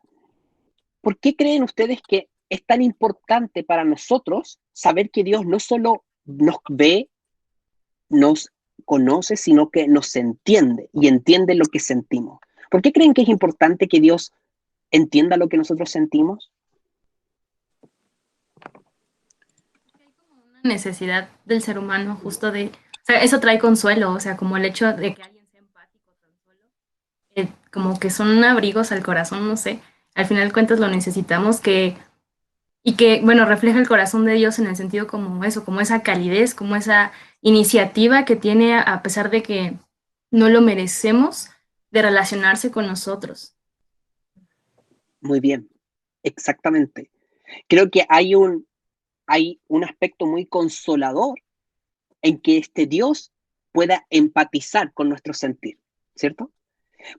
¿por qué creen ustedes que es tan importante para nosotros saber que Dios no solo nos ve, nos conoce, sino que nos entiende y entiende lo que sentimos? ¿Por qué creen que es importante que Dios entienda lo que nosotros sentimos? Una necesidad del ser humano justo de, o sea, eso trae consuelo, o sea, como el hecho de que alguien sea empático tan solo, como que son abrigos al corazón, no sé, al final de cuentas lo necesitamos y que, bueno, refleja el corazón de Dios en el sentido como eso, como esa calidez, como esa iniciativa que tiene a pesar de que no lo merecemos de relacionarse con nosotros. Muy bien, exactamente. Creo que hay un aspecto muy consolador en que este Dios pueda empatizar con nuestro sentir, ¿cierto?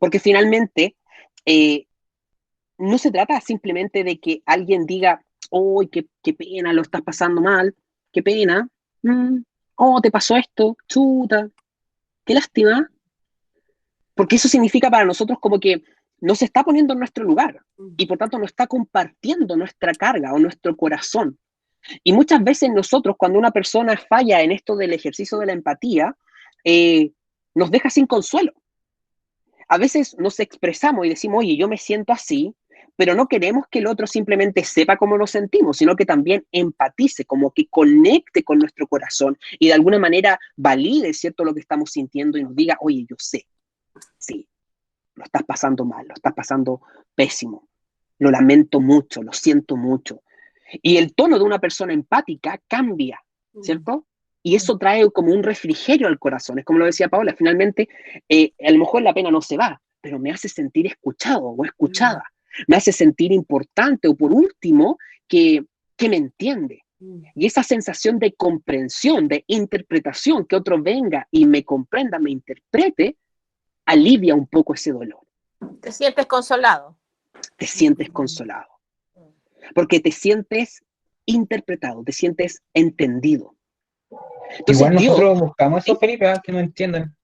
Porque finalmente no se trata simplemente de que alguien diga, ¡oh, qué pena, lo estás pasando mal! ¡Qué pena! ¡Oh, te pasó esto! ¡Chuta! ¡Qué lástima! Porque eso significa para nosotros como que no se está poniendo en nuestro lugar y por tanto no está compartiendo nuestra carga o nuestro corazón. Y muchas veces nosotros, cuando una persona falla en esto del ejercicio de la empatía, nos deja sin consuelo. A veces nos expresamos y decimos, oye, yo me siento así, pero no queremos que el otro simplemente sepa cómo nos sentimos, sino que también empatice, como que conecte con nuestro corazón y de alguna manera valide, ¿cierto?, lo que estamos sintiendo y nos diga, oye, yo sé, sí, lo estás pasando mal, lo estás pasando pésimo, lo lamento mucho, lo siento mucho. Y el tono de una persona empática cambia, ¿cierto? Y eso trae como un refrigerio al corazón. Es como lo decía Paola, finalmente, a lo mejor la pena no se va, pero me hace sentir escuchado o escuchada. Me hace sentir importante o por último, que me entiende. Y esa sensación de comprensión, de interpretación, que otro venga y me comprenda, me interprete, alivia un poco ese dolor. ¿Te sientes consolado? Te sientes consolado. Porque te sientes interpretado, te sientes entendido. Entonces, igual nosotros Dios, buscamos eso, Felipe, que no entiendan.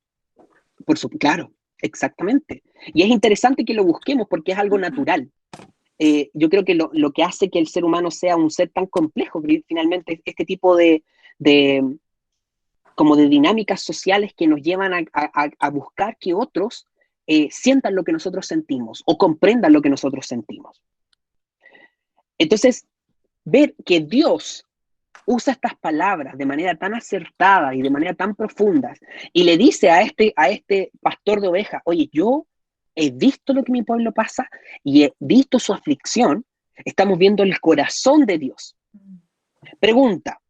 Claro, exactamente. Y es interesante que lo busquemos porque es algo natural. Yo creo que lo que hace que el ser humano sea un ser tan complejo, finalmente, este tipo como de dinámicas sociales que nos llevan a buscar que otros sientan lo que nosotros sentimos o comprendan lo que nosotros sentimos. Entonces, ver que Dios usa estas palabras de manera tan acertada y de manera tan profunda y le dice a este pastor de ovejas, oye, yo he visto lo que mi pueblo pasa y he visto su aflicción, estamos viendo el corazón de Dios. Pregunta,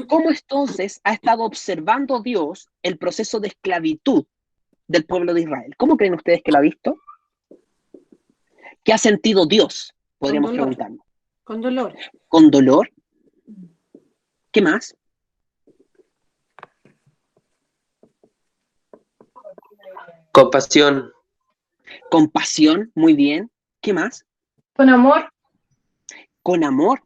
¿cómo entonces ha estado observando Dios el proceso de esclavitud del pueblo de Israel? ¿Cómo creen ustedes que lo ha visto? ¿Qué ha sentido Dios? Podríamos preguntarnos. Con dolor. ¿Con dolor? ¿Qué más? Compasión. Compasión, muy bien. ¿Qué más? Con amor. Con amor.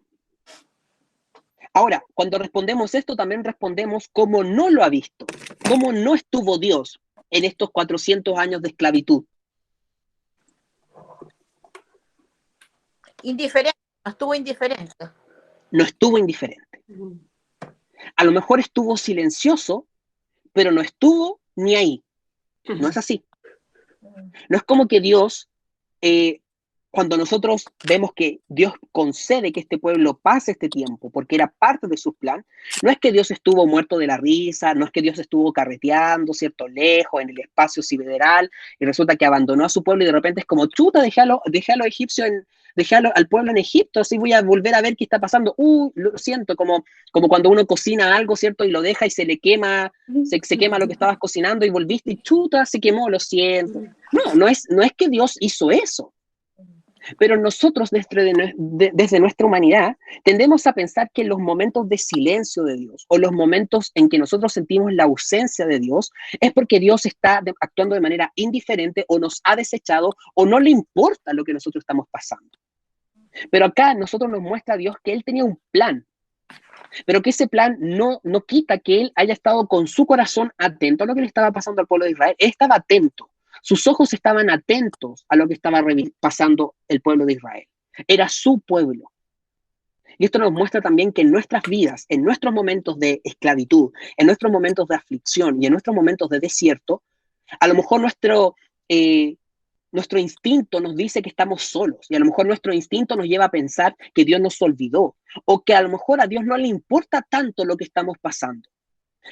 Ahora, cuando respondemos esto, también respondemos cómo no lo ha visto, cómo no estuvo Dios en estos 400 años de esclavitud. Indiferente, no estuvo indiferente. No estuvo indiferente. A lo mejor estuvo silencioso, pero no estuvo ni ahí. No es así. No es como que Dios cuando nosotros vemos que Dios concede que este pueblo pase este tiempo, porque era parte de su plan, no es que Dios estuvo muerto de la risa, no es que Dios estuvo carreteando, ¿cierto?, lejos, en el espacio sideral, y resulta que abandonó a su pueblo y de repente es como, chuta, dejé a los egipcios, dejé al pueblo en Egipto, así voy a volver a ver qué está pasando. Lo siento, como cuando uno cocina algo, ¿cierto?, y lo deja y se le quema, se quema lo que estabas cocinando y volviste y chuta, se quemó, lo siento. No es que Dios hizo eso. Pero nosotros desde nuestra humanidad tendemos a pensar que en los momentos de silencio de Dios o los momentos en que nosotros sentimos la ausencia de Dios es porque Dios está actuando de manera indiferente o nos ha desechado o no le importa lo que nosotros estamos pasando. Pero acá nosotros nos muestra Dios que Él tenía un plan, pero que ese plan no quita que Él haya estado con su corazón atento a lo que le estaba pasando al pueblo de Israel. Él estaba atento. Sus ojos estaban atentos a lo que estaba pasando el pueblo de Israel. Era su pueblo. Y esto nos muestra también que en nuestras vidas, en nuestros momentos de esclavitud, en nuestros momentos de aflicción y en nuestros momentos de desierto, a lo mejor nuestro instinto nos dice que estamos solos y a lo mejor nuestro instinto nos lleva a pensar que Dios nos olvidó o que a lo mejor a Dios no le importa tanto lo que estamos pasando.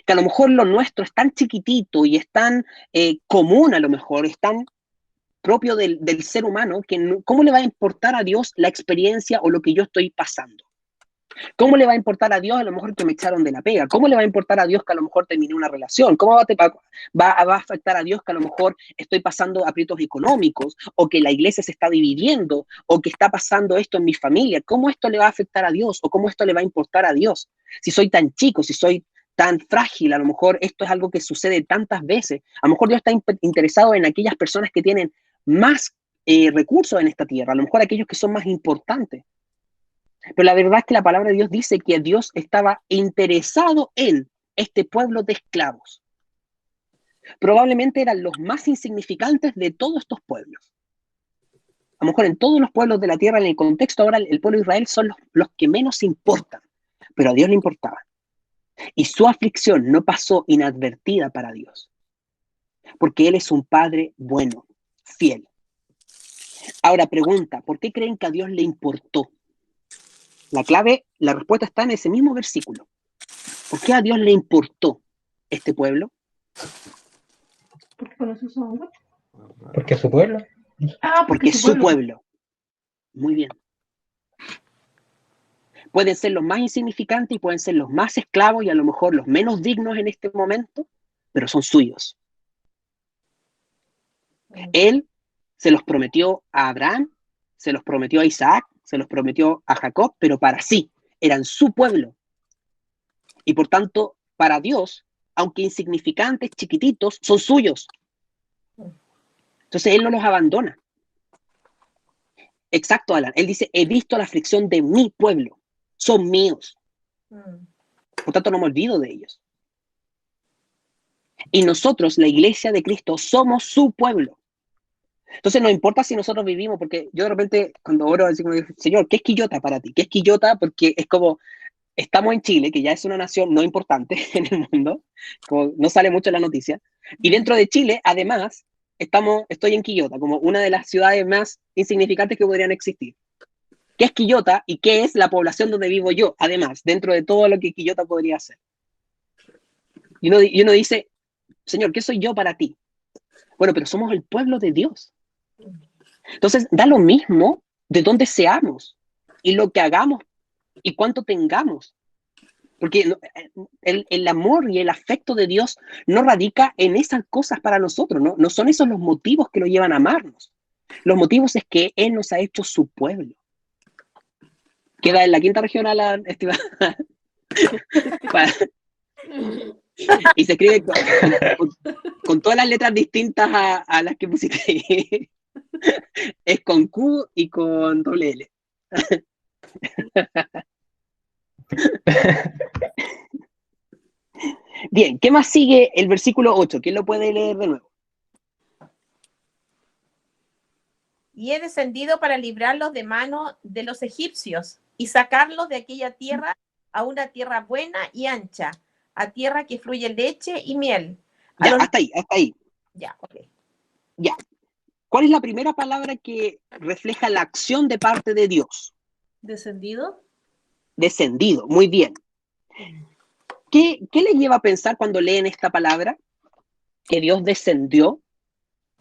Que a lo mejor lo nuestro es tan chiquitito y es tan común, a lo mejor es tan propio del ser humano, que ¿cómo le va a importar a Dios la experiencia o lo que yo estoy pasando? ¿Cómo le va a importar a Dios a lo mejor que me echaron de la pega? ¿Cómo le va a importar a Dios que a lo mejor terminé una relación? ¿Cómo va a afectar a Dios que a lo mejor estoy pasando aprietos económicos o que la iglesia se está dividiendo o que está pasando esto en mi familia? ¿Cómo esto le va a afectar a Dios o cómo esto le va a importar a Dios? Si soy tan chico, si soy tan frágil, a lo mejor esto es algo que sucede tantas veces. A lo mejor Dios está interesado en aquellas personas que tienen más recursos en esta tierra, a lo mejor aquellos que son más importantes. Pero la verdad es que la palabra de Dios dice que Dios estaba interesado en este pueblo de esclavos. Probablemente eran los más insignificantes de todos estos pueblos. A lo mejor en todos los pueblos de la tierra, en el contexto ahora, el pueblo de Israel son los que menos importan, pero a Dios le importaba. Y su aflicción no pasó inadvertida para Dios, porque Él es un Padre bueno, fiel. Ahora pregunta, ¿por qué creen que a Dios le importó? La respuesta está en ese mismo versículo. ¿Por qué a Dios le importó este pueblo? Porque es su pueblo. Porque es su pueblo. Muy bien. Pueden ser los más insignificantes y pueden ser los más esclavos y a lo mejor los menos dignos en este momento, pero son suyos. Él se los prometió a Abraham, se los prometió a Isaac, se los prometió a Jacob, pero para sí, eran su pueblo. Y por tanto, para Dios, aunque insignificantes, chiquititos, son suyos. Entonces Él no los abandona. Exacto, Alan. Él dice, he visto la aflicción de mi pueblo. Son míos. Por tanto, no me olvido de ellos. Y nosotros, la iglesia de Cristo, somos su pueblo. Entonces, no importa si nosotros vivimos, porque yo de repente, cuando oro, así como digo, Señor, ¿qué es Quillota para ti? ¿Qué es Quillota? Porque es como, estamos en Chile, que ya es una nación no importante en el mundo, como no sale mucho en la noticia, y dentro de Chile, además, estoy en Quillota, como una de las ciudades más insignificantes que podrían existir. ¿Qué es Quillota y qué es la población donde vivo yo? Además, dentro de todo lo que Quillota podría ser. Y uno dice, Señor, ¿qué soy yo para ti? Bueno, pero somos el pueblo de Dios. Entonces, da lo mismo de dónde seamos y lo que hagamos y cuánto tengamos. Porque el amor y el afecto de Dios no radica en esas cosas para nosotros, ¿no? No son esos los motivos que lo llevan a amarnos. Los motivos es que Él nos ha hecho su pueblo. Queda en la quinta región a la estimada. Y se escribe con todas las letras distintas a las que pusiste ahí. Es con Q y con doble L. Bien, ¿qué más sigue el versículo 8? ¿Quién lo puede leer de nuevo? Y he descendido para librarlos de mano de los egipcios y sacarlos de aquella tierra a una tierra buena y ancha, a tierra que fluye leche y miel. Ya, hasta ahí. Ya, ok. Ya. ¿Cuál es la primera palabra que refleja la acción de parte de Dios? ¿Descendido? Descendido, muy bien. ¿Qué les lleva a pensar cuando leen esta palabra? Que Dios descendió.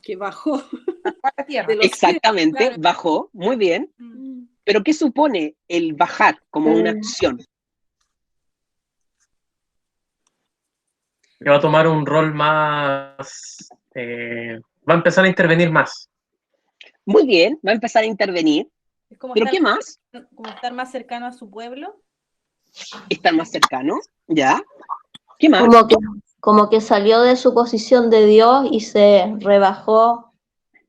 Que bajó. A la tierra. De los Exactamente, cielos, claro. bajó, muy bien. Pero ¿qué supone el bajar como una acción? Que va a tomar un rol más, va a empezar a intervenir más. Muy bien, va a empezar a intervenir. Es como ¿Pero qué más? Como estar más cercano a su pueblo. Estar más cercano, ¿ya? ¿Qué más? Como que salió de su posición de Dios y se rebajó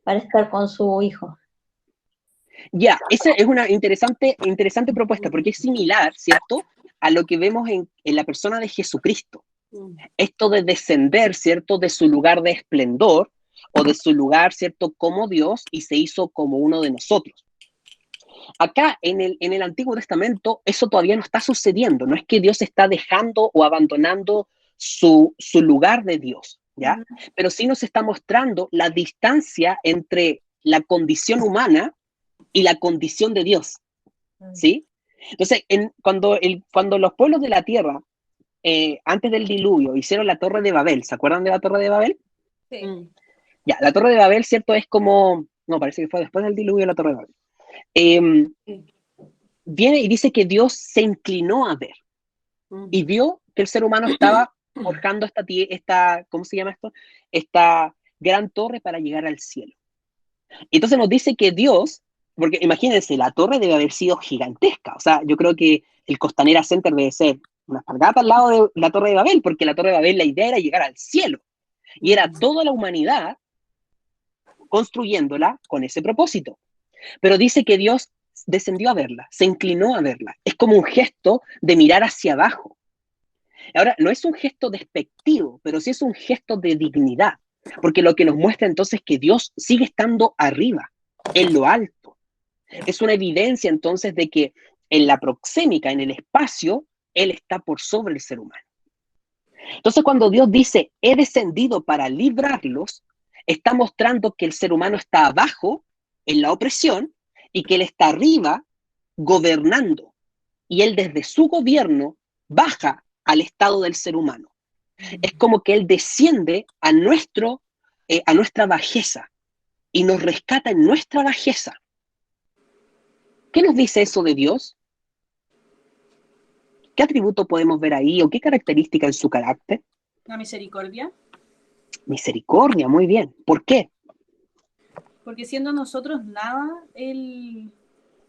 para estar con su hijo. Ya, esa es una interesante propuesta, porque es similar, ¿cierto?, a lo que vemos en la persona de Jesucristo. Esto de descender, ¿cierto?, de su lugar de esplendor, o de su lugar, ¿cierto?, como Dios, y se hizo como uno de nosotros. Acá, en el Antiguo Testamento, eso todavía no está sucediendo. No es que Dios está dejando o abandonando su lugar de Dios, ¿ya? Pero sí nos está mostrando la distancia entre la condición humana y la condición de Dios, ¿sí? Entonces, cuando los pueblos de la tierra, antes del diluvio, hicieron la Torre de Babel, ¿se acuerdan de la Torre de Babel? Sí. Ya, la Torre de Babel, ¿cierto? Es como, no, parece que fue después del diluvio la Torre de Babel. Viene y dice que Dios se inclinó a ver y vio que el ser humano estaba forjando esta, ¿cómo se llama esto? Esta gran torre para llegar al cielo. Entonces nos dice que Dios, porque imagínense, la torre debe haber sido gigantesca, o sea, yo creo que el Costanera Center debe ser una espargata al lado de la Torre de Babel, porque la Torre de Babel la idea era llegar al cielo, y era toda la humanidad construyéndola con ese propósito. Pero dice que Dios descendió a verla, se inclinó a verla, es como un gesto de mirar hacia abajo. Ahora, no es un gesto despectivo, pero sí es un gesto de dignidad, porque lo que nos muestra entonces es que Dios sigue estando arriba, en lo alto. Es una evidencia entonces de que en la proxémica, en el espacio, Él está por sobre el ser humano. Entonces, cuando Dios dice, he descendido para librarlos, está mostrando que el ser humano está abajo, en la opresión, y que Él está arriba, gobernando. Y Él desde su gobierno baja al estado del ser humano. Es como que Él desciende a nuestra bajeza y nos rescata en nuestra bajeza. ¿Qué nos dice eso de Dios? ¿Qué atributo podemos ver ahí o qué característica en su carácter? La misericordia. Misericordia, muy bien. ¿Por qué? Porque siendo nosotros nada, Él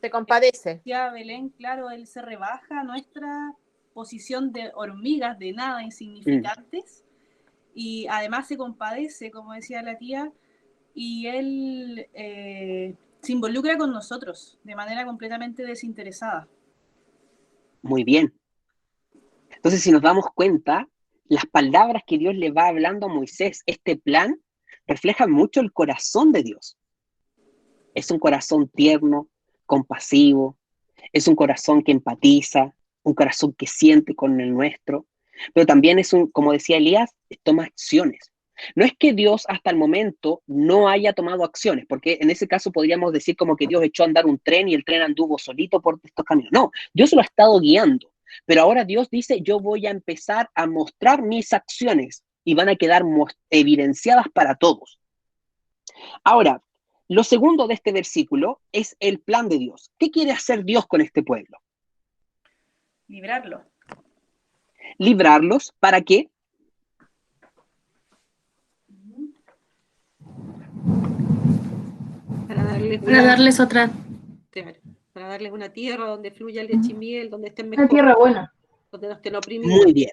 se compadece. Ya Belén, claro, Él se rebaja a nuestra posición de hormigas, de nada, insignificantes, y además se compadece, como decía la tía, y Él se involucra con nosotros de manera completamente desinteresada. Muy bien. Entonces, si nos damos cuenta, las palabras que Dios le va hablando a Moisés, este plan, reflejan mucho el corazón de Dios. Es un corazón tierno, compasivo, es un corazón que empatiza, un corazón que siente con el nuestro, pero también es como decía Elías, toma acciones. No es que Dios hasta el momento no haya tomado acciones, porque en ese caso podríamos decir como que Dios echó a andar un tren y el tren anduvo solito por estos caminos. No, Dios lo ha estado guiando, pero ahora Dios dice, yo voy a empezar a mostrar mis acciones y van a quedar evidenciadas para todos. Ahora, lo segundo de este versículo es el plan de Dios. ¿Qué quiere hacer Dios con este pueblo? Librarlo. ¿Librarlos? ¿Para qué? Para darles otra. Claro, para darles una tierra donde fluya el leche y miel, donde estén mejor. Una tierra buena. Donde no estén oprimidos. Muy bien.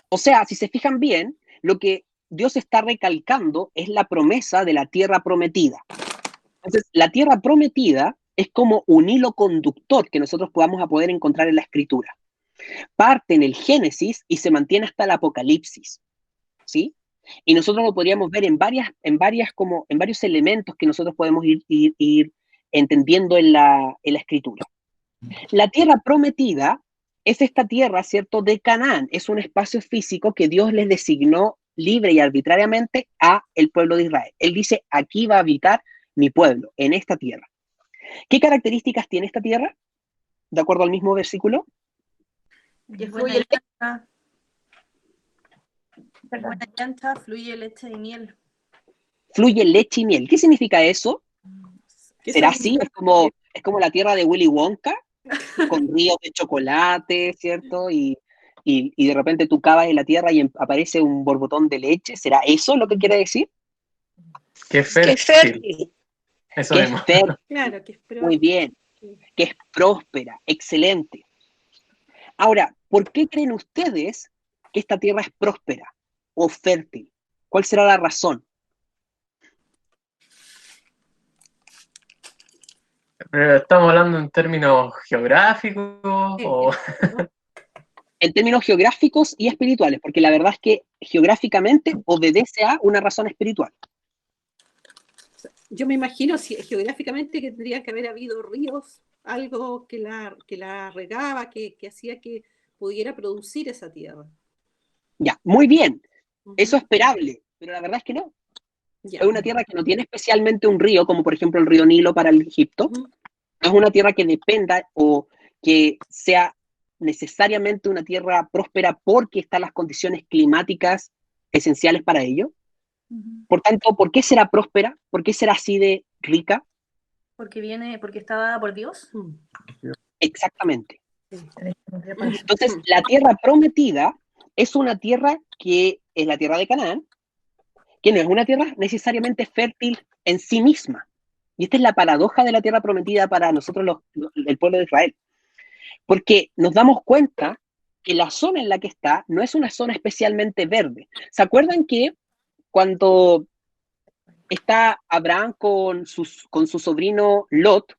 O sea, si se fijan bien, lo que Dios está recalcando es la promesa de la tierra prometida. Entonces, la tierra prometida es como un hilo conductor que nosotros vamos a poder encontrar en la Escritura. Parte en el Génesis y se mantiene hasta el Apocalipsis, ¿sí? Y nosotros lo podríamos ver en varios elementos que nosotros podemos ir entendiendo en la Escritura. La tierra prometida es esta tierra, ¿cierto?, de Canaán. Es un espacio físico que Dios les designó libre y arbitrariamente a el pueblo de Israel. Él dice, aquí va a habitar mi pueblo, en esta tierra. ¿Qué características tiene esta tierra? De acuerdo al mismo versículo. Que fluye leche. Buena llanta, fluye leche y miel. Fluye leche y miel. ¿Qué significa eso? ¿Será así? Es como la tierra de Willy Wonka, con ríos de chocolate, ¿cierto? Y de repente tú cavas en la tierra y aparece un borbotón de leche. ¿Será eso lo que quiere decir? ¡Qué fértil! Eso que es fértil. Claro, que es muy bien. Que es próspera, excelente. Ahora, ¿por qué creen ustedes que esta tierra es próspera o fértil? ¿Cuál será la razón? ¿Estamos hablando en términos geográficos o...? En términos geográficos y espirituales, porque la verdad es que geográficamente obedece a una razón espiritual. Yo me imagino geográficamente que tendría que haber habido ríos, algo que la regaba, que hacía que pudiera producir esa tierra. Ya, muy bien. Eso es esperable, pero la verdad es que no. Ya. Es una tierra que no tiene especialmente un río, como por ejemplo el río Nilo para el Egipto. No es una tierra que dependa o que sea necesariamente una tierra próspera porque están las condiciones climáticas esenciales para ello. Por tanto, ¿por qué será próspera? ¿Por qué será así de rica? Porque está dada por Dios. Exactamente. Entonces, la tierra prometida es una tierra que es la tierra de Canaán, que no es una tierra necesariamente fértil en sí misma. Y esta es la paradoja de la tierra prometida para nosotros, el pueblo de Israel. Porque nos damos cuenta que la zona en la que está no es una zona especialmente verde. ¿Se acuerdan que cuando está Abraham con su sobrino Lot,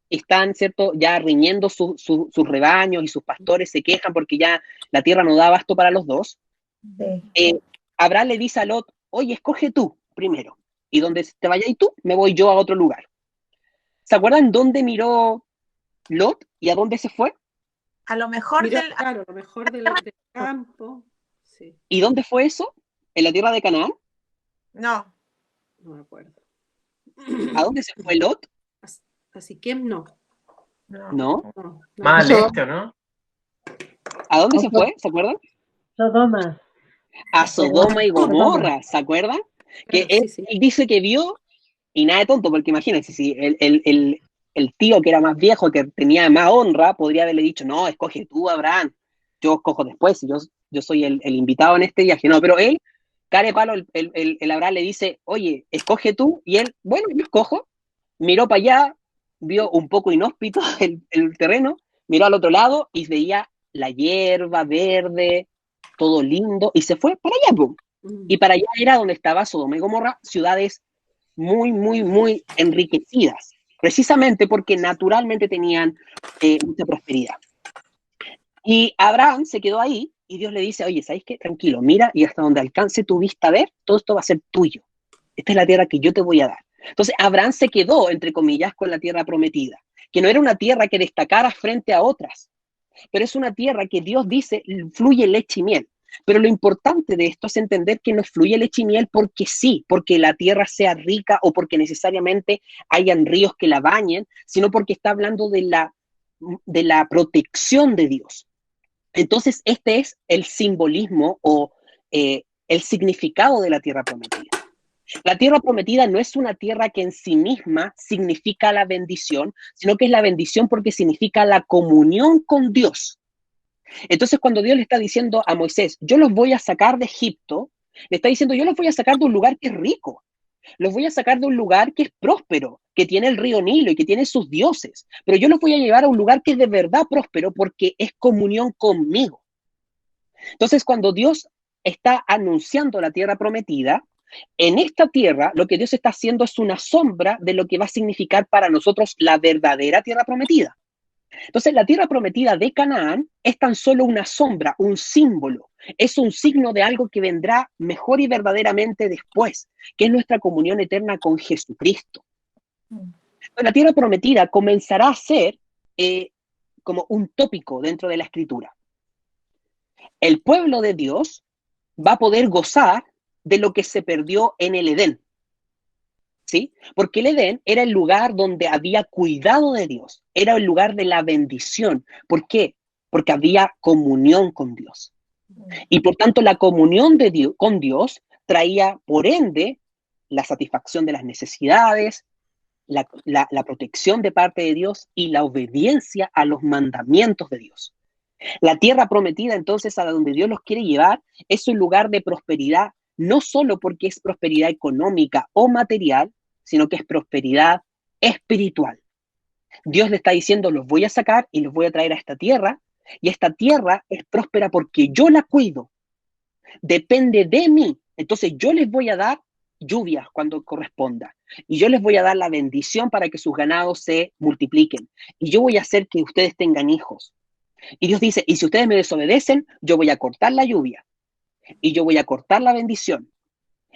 están, ¿cierto?, ya riñendo sus rebaños y sus pastores se quejan porque ya la tierra no da abasto para los dos? Sí. Abraham le dice a Lot, oye, escoge tú primero, y donde te vayas tú, me voy yo a otro lugar. ¿Se acuerdan dónde miró Lot y a dónde se fue? A lo mejor claro, a lo mejor del campo. Sí. ¿Y dónde fue eso? ¿En la tierra de Canaán? No. No me acuerdo. ¿A dónde se fue Lot? Así que no. ¿No? Más al este, ¿no? ¿A dónde se fue? ¿Se acuerdan? Sodoma. A Sodoma y Gomorra, ¿se acuerdan? Que él dice que vio, y nada de tonto, porque imagínense, si el tío que era más viejo, que tenía más honra, podría haberle dicho, no, escoge tú, Abraham, yo escojo después, yo soy el invitado en este viaje. No, pero él, care palo, el Abraham le dice, oye, escoge tú, y él, bueno, yo escojo, miró para allá, vio un poco inhóspito el terreno, miró al otro lado y veía la hierba verde, todo lindo, y se fue para allá, boom. Y para allá era donde estaba Sodoma y Gomorra, ciudades muy, muy, muy enriquecidas, precisamente porque naturalmente tenían mucha prosperidad. Y Abraham se quedó ahí y Dios le dice, oye, ¿sabes qué? Tranquilo, mira, y hasta donde alcance tu vista a ver, todo esto va a ser tuyo. Esta es la tierra que yo te voy a dar. Entonces Abraham se quedó, entre comillas, con la tierra prometida, que no era una tierra que destacara frente a otras, pero es una tierra que Dios dice fluye leche y miel. Pero lo importante de esto es entender que no fluye leche y miel porque sí, porque la tierra sea rica o porque necesariamente hayan ríos que la bañen, sino porque está hablando de la protección de Dios. Entonces, este es el simbolismo o el significado de la tierra prometida. La tierra prometida no es una tierra que en sí misma significa la bendición, sino que es la bendición porque significa la comunión con Dios. Entonces, cuando Dios le está diciendo a Moisés, yo los voy a sacar de Egipto, le está diciendo, yo los voy a sacar de un lugar que es rico, los voy a sacar de un lugar que es próspero, que tiene el río Nilo y que tiene sus dioses, pero yo los voy a llevar a un lugar que es de verdad próspero porque es comunión conmigo. Entonces, cuando Dios está anunciando la tierra prometida, en esta tierra lo que Dios está haciendo es una sombra de lo que va a significar para nosotros la verdadera tierra prometida. Entonces, la tierra prometida de Canaán es tan solo una sombra, un símbolo, es un signo de algo que vendrá mejor y verdaderamente después, que es nuestra comunión eterna con Jesucristo. La tierra prometida comenzará a ser como un tópico dentro de la Escritura. El pueblo de Dios va a poder gozar de lo que se perdió en el Edén. ¿Sí? Porque el Edén era el lugar donde había cuidado de Dios, era el lugar de la bendición. ¿Por qué? Porque había comunión con Dios. Y por tanto la comunión de Dios, con Dios traía, por ende, la satisfacción de las necesidades, la protección de parte de Dios y la obediencia a los mandamientos de Dios. La tierra prometida, entonces, a donde Dios los quiere llevar, es un lugar de prosperidad, no solo porque es prosperidad económica o material, sino que es prosperidad espiritual. Dios le está diciendo, los voy a sacar y los voy a traer a esta tierra, y esta tierra es próspera porque yo la cuido. Depende de mí. Entonces yo les voy a dar lluvias cuando corresponda, y yo les voy a dar la bendición para que sus ganados se multipliquen, y yo voy a hacer que ustedes tengan hijos. Y Dios dice, y si ustedes me desobedecen, yo voy a cortar la lluvia, y yo voy a cortar la bendición.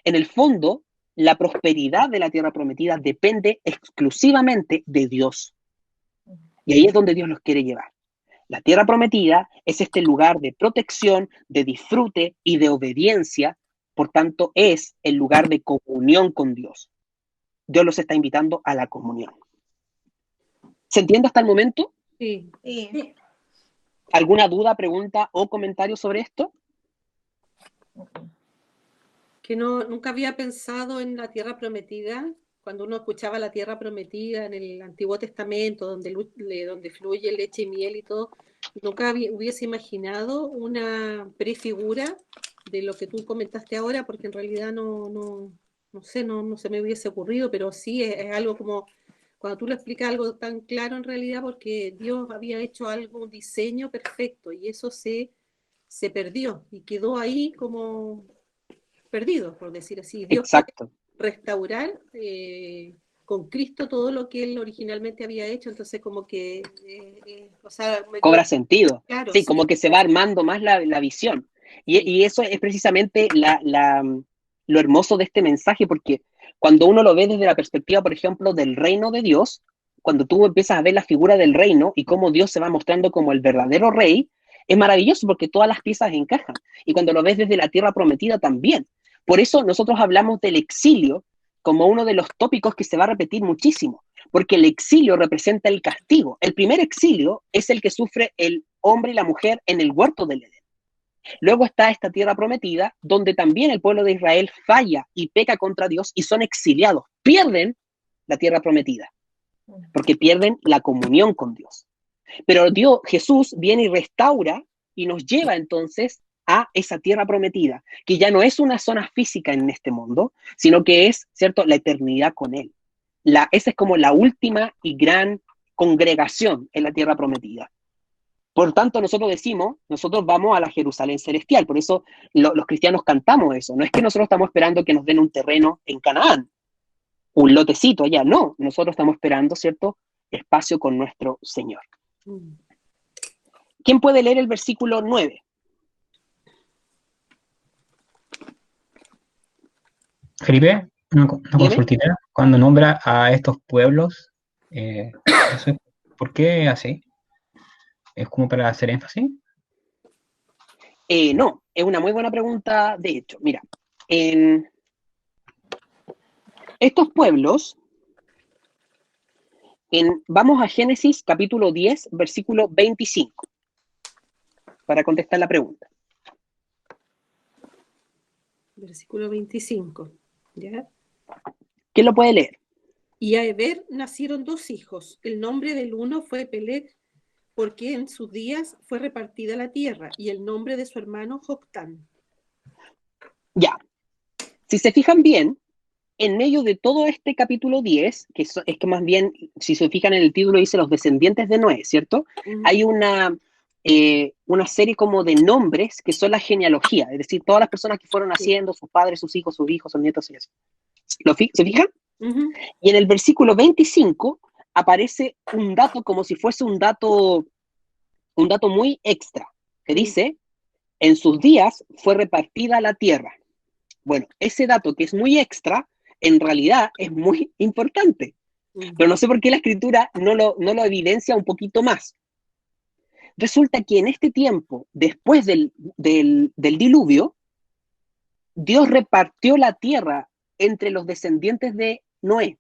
En el fondo, la prosperidad de la tierra prometida depende exclusivamente de Dios. Y ahí es donde Dios los quiere llevar. La tierra prometida es este lugar de protección, de disfrute y de obediencia. Por tanto, es el lugar de comunión con Dios. Dios los está invitando a la comunión. ¿Se entiende hasta el momento? Sí. ¿Alguna duda, pregunta o comentario sobre esto? Que nunca había pensado en la tierra prometida, cuando uno escuchaba la tierra prometida en el Antiguo Testamento, donde fluye leche y miel y todo, nunca hubiese imaginado una prefigura de lo que tú comentaste ahora, porque en realidad no se me hubiese ocurrido, pero sí es algo como, cuando tú lo explicas algo tan claro en realidad, porque Dios había hecho algo, un diseño perfecto, y eso se perdió, y quedó ahí como perdido, por decir así. Dios Exacto. puede restaurar con Cristo todo lo que Él originalmente había hecho, entonces como que o sea, cobra sentido. Claro, sí, como que se va armando más la visión. Y eso es precisamente lo hermoso de este mensaje, porque cuando uno lo ve desde la perspectiva, por ejemplo, del reino de Dios, cuando tú empiezas a ver la figura del reino y cómo Dios se va mostrando como el verdadero rey, es maravilloso porque todas las piezas encajan. Y cuando lo ves desde la tierra prometida también. Por eso nosotros hablamos del exilio como uno de los tópicos que se va a repetir muchísimo, porque el exilio representa el castigo. El primer exilio es el que sufre el hombre y la mujer en el huerto del Edén. Luego está esta tierra prometida, donde también el pueblo de Israel falla y peca contra Dios y son exiliados, pierden la tierra prometida, porque pierden la comunión con Dios. Pero Dios, Jesús, viene y restaura y nos lleva entonces a esa tierra prometida, que ya no es una zona física en este mundo, sino que es, ¿cierto?, la eternidad con Él. Esa es como la última y gran congregación en la tierra prometida. Por tanto, nosotros vamos a la Jerusalén celestial. Por eso los cristianos cantamos eso. No es que nosotros estamos esperando que nos den un terreno en Canaán, un lotecito allá. No, nosotros estamos esperando, ¿cierto?, espacio con nuestro Señor. ¿Quién puede leer el versículo 9? Felipe, una consultita. Cuando nombra a estos pueblos, ¿por qué así? ¿Es como para hacer énfasis? No, es una muy buena pregunta, de hecho. Mira, estos pueblos, vamos a Génesis capítulo 10, versículo 25, para contestar la pregunta. Versículo 25, ¿ya? ¿Quién lo puede leer? Y a Eber nacieron 2 hijos. El nombre del uno fue Peleg, porque en sus días fue repartida la tierra, y el nombre de su hermano Joctán. Ya. Si se fijan bien, en medio de todo este capítulo 10, es que más bien, si se fijan en el título, dice los descendientes de Noé, ¿cierto? Hay una serie como de nombres que son la genealogía, es decir, todas las personas que fueron naciendo, sus padres, sus hijos, sus nietos y eso. ¿Se fijan? Y en el versículo 25 aparece un dato como si fuese un dato muy extra, que dice, en sus días fue repartida la tierra. Bueno, ese dato que es muy extra, en realidad es muy importante. Pero no sé por qué la escritura no lo evidencia un poquito más. Resulta que en este tiempo, después del diluvio, Dios repartió la tierra entre los descendientes de Noé.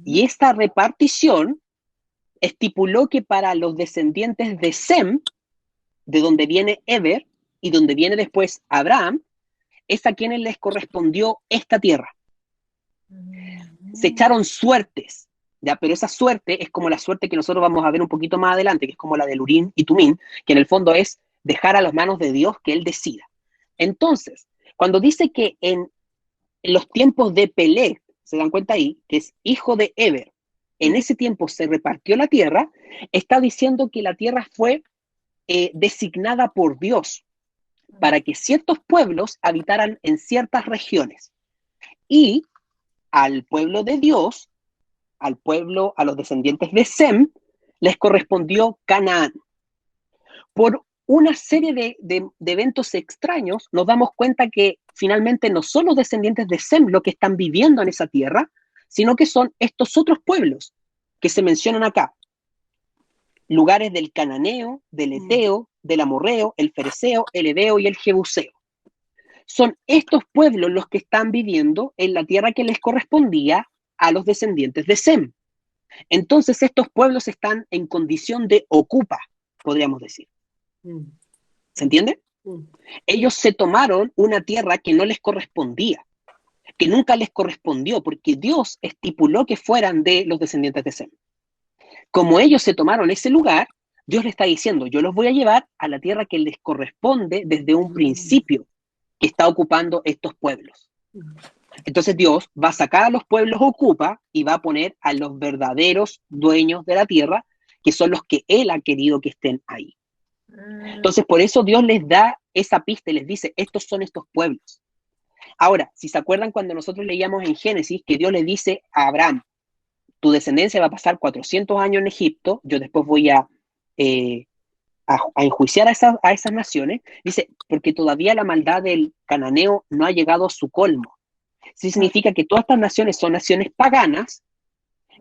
Y esta repartición estipuló que para los descendientes de Sem, de donde viene Eber y donde viene después Abraham, es a quienes les correspondió esta tierra. Se echaron suertes, ¿ya? Pero esa suerte es como la suerte que nosotros vamos a ver un poquito más adelante, que es como la del Urim y Tumim, que en el fondo es dejar a las manos de Dios que Él decida. Entonces, cuando dice que en los tiempos de Peleg, se dan cuenta ahí, que es hijo de Eber, en ese tiempo se repartió la tierra, está diciendo que la tierra fue designada por Dios para que ciertos pueblos habitaran en ciertas regiones. Y al pueblo de Dios, a los descendientes de Sem, les correspondió Canaán. Por una serie de eventos extraños, nos damos cuenta que finalmente no son los descendientes de Sem los que están viviendo en esa tierra, sino que son estos otros pueblos que se mencionan acá. Lugares del cananeo, del eteo, del amorreo, el fereceo, el heveo y el jebuseo. Son estos pueblos los que están viviendo en la tierra que les correspondía a los descendientes de Sem. Entonces estos pueblos están en condición de ocupa, podríamos decir. ¿Se entiende? Ellos se tomaron una tierra que no les correspondía, que nunca les correspondió, porque Dios estipuló que fueran de los descendientes de Sem. Como ellos se tomaron ese lugar, Dios le está diciendo, yo los voy a llevar a la tierra que les corresponde desde un principio que está ocupando estos pueblos. Entonces Dios va a sacar a los pueblos ocupa y va a poner a los verdaderos dueños de la tierra, que son los que Él ha querido que estén ahí. Entonces por eso Dios les da esa pista y les dice, estos son estos pueblos. Ahora, si se acuerdan cuando nosotros leíamos en Génesis que Dios le dice a Abraham, tu descendencia va a pasar 400 años en Egipto, yo después voy a enjuiciar a esas naciones, dice, porque todavía la maldad del cananeo no ha llegado a su colmo. Sí significa que todas estas naciones son naciones paganas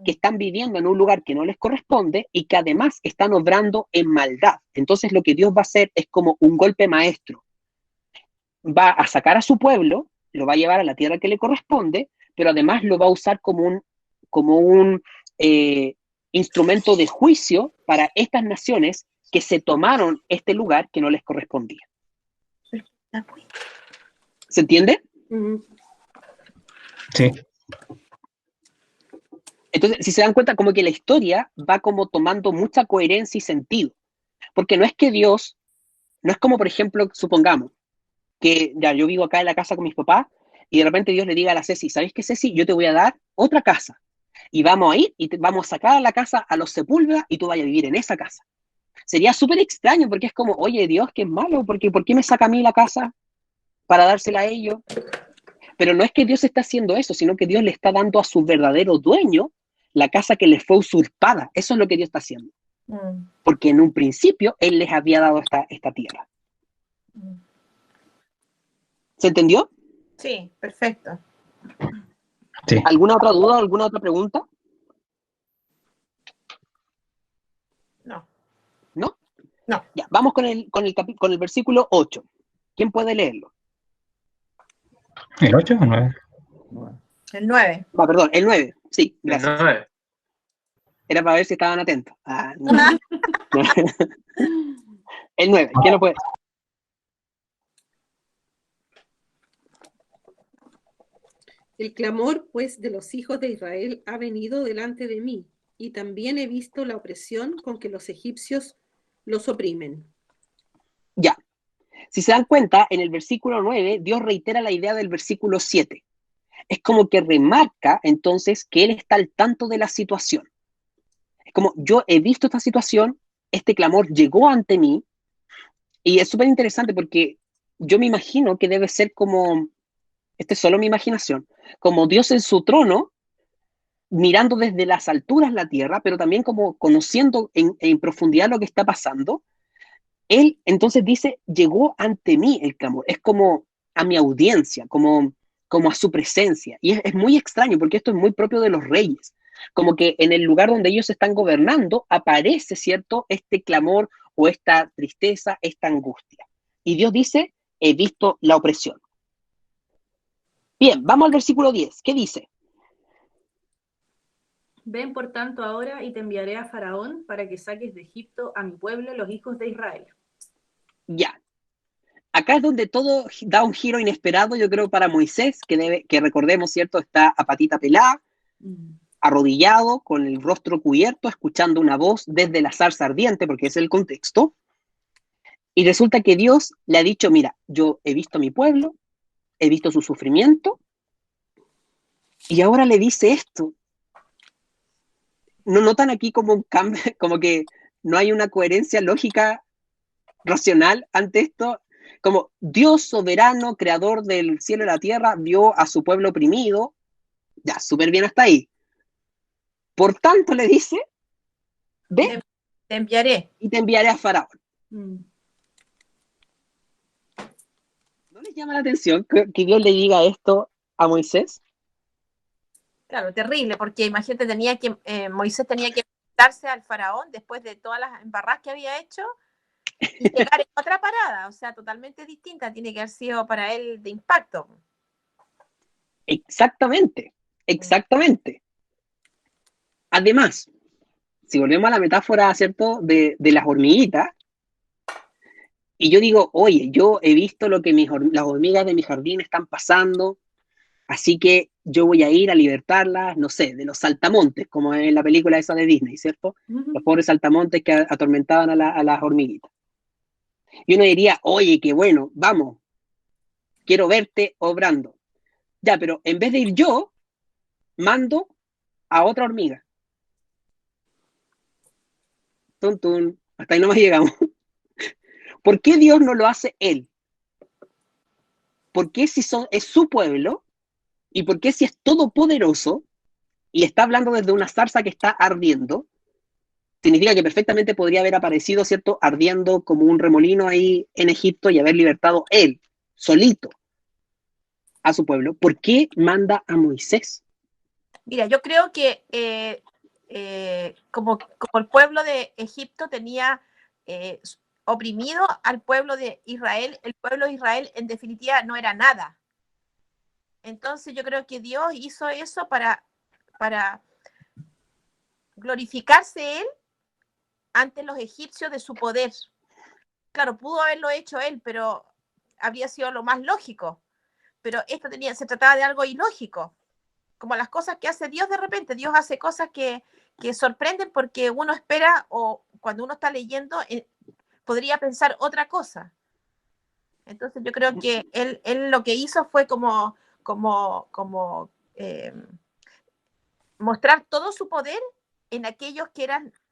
que están viviendo en un lugar que no les corresponde y que además están obrando en maldad. Entonces lo que Dios va a hacer es como un golpe maestro. Va a sacar a su pueblo, lo va a llevar a la tierra que le corresponde, pero además lo va a usar como un instrumento de juicio para estas naciones que se tomaron este lugar que no les correspondía. ¿Se entiende? Sí. Entonces, si se dan cuenta, como que la historia va como tomando mucha coherencia y sentido. Porque no es que Dios, no es como, por ejemplo, supongamos, que ya yo vivo acá en la casa con mis papás y de repente Dios le diga a la Ceci, ¿sabes qué, Ceci? Yo te voy a dar otra casa. Y vamos a ir y vamos a sacar a la casa a los Sepúlveda y tú vayas a vivir en esa casa. Sería súper extraño porque es como, oye, Dios, qué malo, porque ¿por qué me saca a mí la casa para dársela a ellos? Pero no es que Dios está haciendo eso, sino que Dios le está dando a su verdadero dueño la casa que les fue usurpada. Eso es lo que Dios está haciendo. Porque en un principio Él les había dado esta tierra. ¿Se entendió? Sí, perfecto. Sí. ¿Alguna otra duda o alguna otra pregunta? No. ¿No? No. Ya, vamos con el versículo 8. ¿Quién puede leerlo? ¿El 8 o 9? El 9. Perdón, el 9. Sí, gracias. El 9. Era para ver si estaban atentos. No. El 9, ¿quién lo puede? El clamor, pues, de los hijos de Israel ha venido delante de mí, y también he visto la opresión con que los egipcios los oprimen. Ya. Si se dan cuenta, en el versículo 9, Dios reitera la idea del versículo 7. Es como que remarca, entonces, que Él está al tanto de la situación. Es como, yo he visto esta situación, este clamor llegó ante mí, y es súper interesante porque yo me imagino que debe ser como, esta es solo mi imaginación, como Dios en su trono, mirando desde las alturas la tierra, pero también como conociendo en profundidad lo que está pasando. Él entonces dice, llegó ante mí el clamor, es como a mi audiencia, como a su presencia. Y es muy extraño porque esto es muy propio de los reyes, como que en el lugar donde ellos están gobernando aparece, ¿cierto?, este clamor o esta tristeza, esta angustia. Y Dios dice, he visto la opresión. Bien, vamos al versículo 10. ¿Qué dice? Ven por tanto ahora y te enviaré a Faraón para que saques de Egipto a mi pueblo, los hijos de Israel. Ya. Acá es donde todo da un giro inesperado, yo creo, para Moisés, que recordemos, ¿cierto? Está a patita pelada, arrodillado, con el rostro cubierto, escuchando una voz desde la zarza ardiente, porque es el contexto. Y resulta que Dios le ha dicho, mira, yo he visto a mi pueblo, he visto su sufrimiento, y ahora le dice esto. ¿No notan aquí como un cambio, como que no hay una coherencia lógica, racional ante esto? Como Dios soberano, creador del cielo y la tierra, vio a su pueblo oprimido, ya, súper bien hasta ahí. Por tanto le dice, ve, te enviaré. Y te enviaré a Faraón. ¿No les llama la atención que Dios le diga esto a Moisés? Claro, terrible, porque imagínate, Moisés tenía que enfrentarse al faraón después de todas las embarradas que había hecho y llegar en otra parada, o sea, totalmente distinta, tiene que haber sido para él de impacto. Exactamente, exactamente. Además, si volvemos a la metáfora, ¿cierto?, de las hormiguitas, y yo digo, oye, yo he visto lo que las hormigas de mi jardín están pasando, así que yo voy a ir a libertarlas, no sé, de los saltamontes, como en la película esa de Disney, ¿cierto? Los pobres saltamontes que atormentaban a las hormiguitas. Y uno diría, oye, qué bueno, vamos, quiero verte obrando. Ya, pero en vez de ir yo, mando a otra hormiga. Tun, tun. Hasta ahí nomás llegamos. ¿Por qué Dios no lo hace Él? ¿Por qué si es su pueblo? ¿Y por qué si es todopoderoso y está hablando desde una zarza que está ardiendo? Significa que perfectamente podría haber aparecido, ¿cierto?, ardiendo como un remolino ahí en Egipto y haber libertado Él, solito, a su pueblo. ¿Por qué manda a Moisés? Mira, yo creo que como el pueblo de Egipto tenía oprimido al pueblo de Israel, el pueblo de Israel en definitiva no era nada. Entonces yo creo que Dios hizo eso para glorificarse Él ante los egipcios de su poder. Claro, pudo haberlo hecho Él, pero habría sido lo más lógico. Pero esto se trataba de algo ilógico. Como las cosas que hace Dios de repente. Dios hace cosas que sorprenden porque uno espera, o cuando uno está leyendo, podría pensar otra cosa. Entonces yo creo que él lo que hizo fue como mostrar todo su poder en aquellos que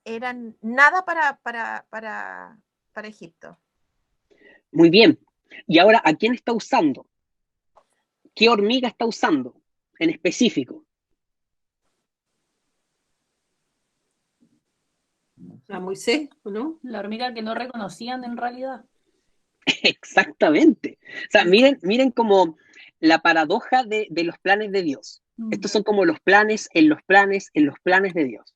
eran nada para Egipto. Muy bien. Y ahora, ¿a quién está usando? ¿Qué hormiga está usando en específico? A Moisés, ¿no? La hormiga que no reconocían en realidad. Exactamente. O sea, miren como la paradoja de los planes de Dios. Estos son como los planes en los planes en los planes de Dios.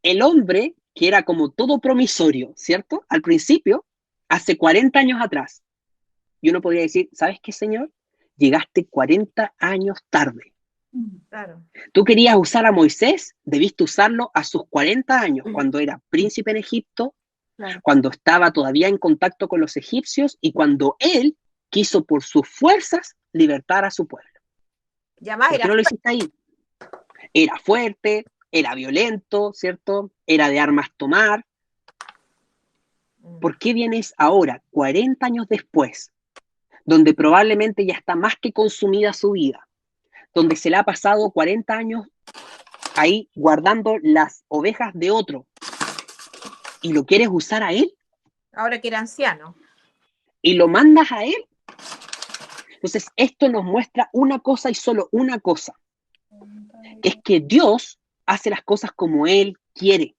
El hombre, que era como todo promisorio, ¿cierto? Al principio, hace 40 años atrás, y uno podría decir, ¿sabes qué, Señor? Llegaste 40 años tarde. Claro. Tú querías usar a Moisés, debiste usarlo a sus 40 años, cuando era príncipe en Egipto, claro, cuando estaba todavía en contacto con los egipcios y cuando él quiso por sus fuerzas libertar a su pueblo. ¿Por qué no lo hiciste ahí? Era fuerte, era violento, ¿cierto? Era de armas tomar. ¿Por qué vienes ahora, 40 años después, donde probablemente ya está más que consumida su vida, donde se le ha pasado 40 años ahí guardando las ovejas de otro, y lo quieres usar a él? Ahora que era anciano. Y lo mandas a él. Entonces, esto nos muestra una cosa y solo una cosa, que es que Dios hace las cosas como Él quiere.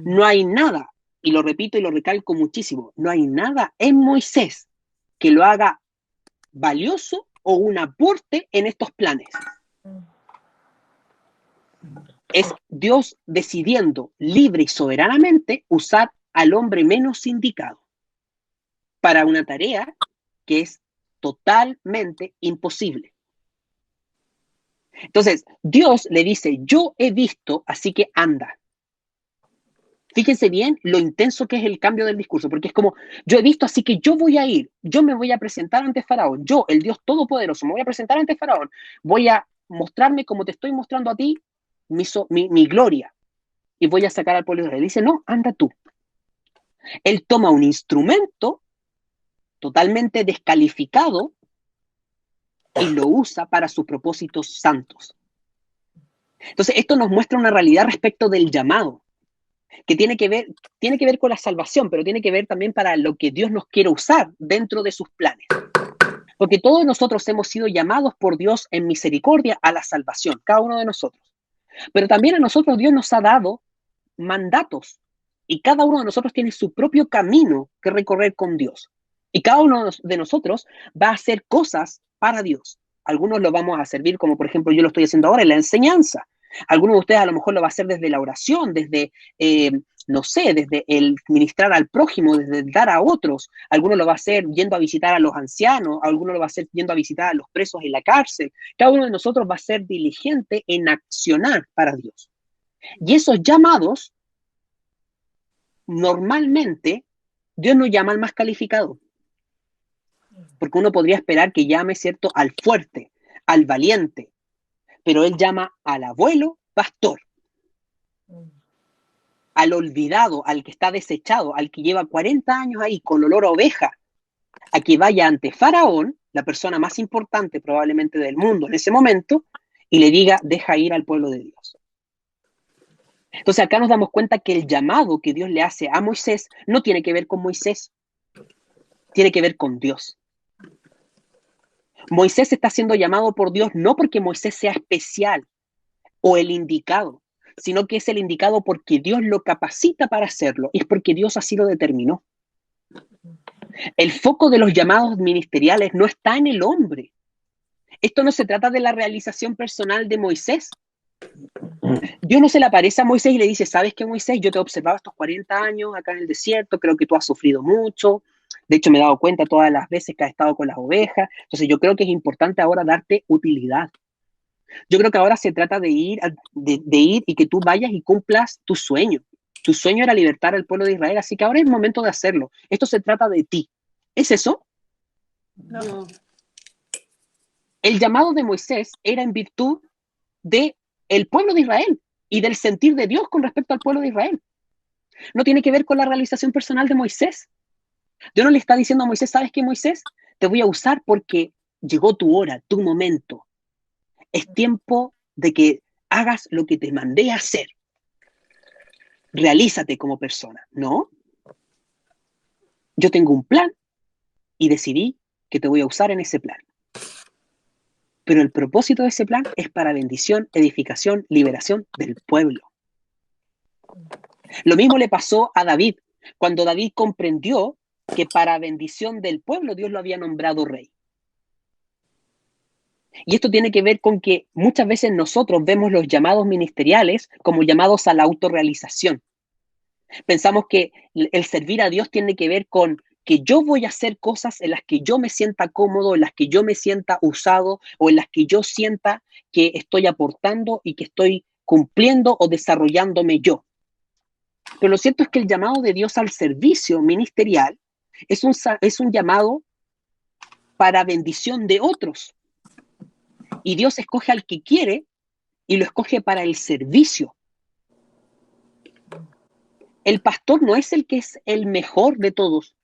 No hay nada, y lo repito y lo recalco muchísimo, no hay nada en Moisés que lo haga valioso o un aporte en estos planes. Es Dios decidiendo libre y soberanamente usar al hombre menos indicado para una tarea que es totalmente imposible. Entonces, Dios le dice, yo he visto, así que anda. Fíjense bien lo intenso que es el cambio del discurso, porque es como, yo he visto, así que yo voy a ir, yo me voy a presentar ante Faraón, yo, el Dios Todopoderoso, me voy a presentar ante Faraón, voy a mostrarme como te estoy mostrando a ti mi gloria, y voy a sacar al pueblo de Israel. Dice, no, anda tú. Él toma un instrumento totalmente descalificado y lo usa para sus propósitos santos. Entonces, esto nos muestra una realidad respecto del llamado, que tiene que ver con la salvación, pero tiene que ver también para lo que Dios nos quiere usar dentro de sus planes. Porque todos nosotros hemos sido llamados por Dios en misericordia a la salvación, cada uno de nosotros. Pero también a nosotros Dios nos ha dado mandatos, y cada uno de nosotros tiene su propio camino que recorrer con Dios. Y cada uno de nosotros va a hacer cosas para Dios. Algunos lo vamos a servir, como por ejemplo yo lo estoy haciendo ahora en la enseñanza. Algunos de ustedes a lo mejor lo va a hacer desde la oración, desde, no sé, desde el ministrar al prójimo, desde el dar a otros. Algunos lo va a hacer yendo a visitar a los ancianos, algunos lo va a hacer yendo a visitar a los presos en la cárcel. Cada uno de nosotros va a ser diligente en accionar para Dios. Y esos llamados, normalmente, Dios no llama al más calificado. Porque uno podría esperar que llame, ¿cierto?, al fuerte, al valiente. Pero Él llama al abuelo pastor, al olvidado, al que está desechado, al que lleva 40 años ahí con olor a oveja, a que vaya ante Faraón, la persona más importante probablemente del mundo en ese momento, y le diga, deja ir al pueblo de Dios. Entonces acá nos damos cuenta que el llamado que Dios le hace a Moisés no tiene que ver con Moisés, tiene que ver con Dios. Moisés está siendo llamado por Dios no porque Moisés sea especial o el indicado, sino que es el indicado porque Dios lo capacita para hacerlo, y es porque Dios así lo determinó. El foco de los llamados ministeriales no está en el hombre. Esto no se trata de la realización personal de Moisés. Dios no se le aparece a Moisés y le dice, ¿sabes qué, Moisés? Yo te he observado estos 40 años acá en el desierto, creo que tú has sufrido mucho. De hecho, me he dado cuenta todas las veces que has estado con las ovejas. Entonces, yo creo que es importante ahora darte utilidad. Yo creo que ahora se trata de ir y que tú vayas y cumplas tu sueño. Tu sueño era libertar al pueblo de Israel, así que ahora es el momento de hacerlo. Esto se trata de ti. ¿Es eso? No. El llamado de Moisés era en virtud de el pueblo de Israel y del sentir de Dios con respecto al pueblo de Israel. No tiene que ver con la realización personal de Moisés. Dios no le está diciendo a Moisés, ¿sabes qué, Moisés? Te voy a usar porque llegó tu hora, tu momento. Es tiempo de que hagas lo que te mandé a hacer. Realízate como persona. No. Yo tengo un plan y decidí que te voy a usar en ese plan. Pero el propósito de ese plan es para bendición, edificación, liberación del pueblo. Lo mismo le pasó a David, cuando David comprendió que para bendición del pueblo Dios lo había nombrado rey. Y esto tiene que ver con que muchas veces nosotros vemos los llamados ministeriales como llamados a la autorrealización. Pensamos que el servir a Dios tiene que ver con que yo voy a hacer cosas en las que yo me sienta cómodo, en las que yo me sienta usado, o en las que yo sienta que estoy aportando y que estoy cumpliendo o desarrollándome yo. Pero lo cierto es que el llamado de Dios al servicio ministerial es un llamado para bendición de otros. Y Dios escoge al que quiere y lo escoge para el servicio. El pastor no es el que es el mejor de todos.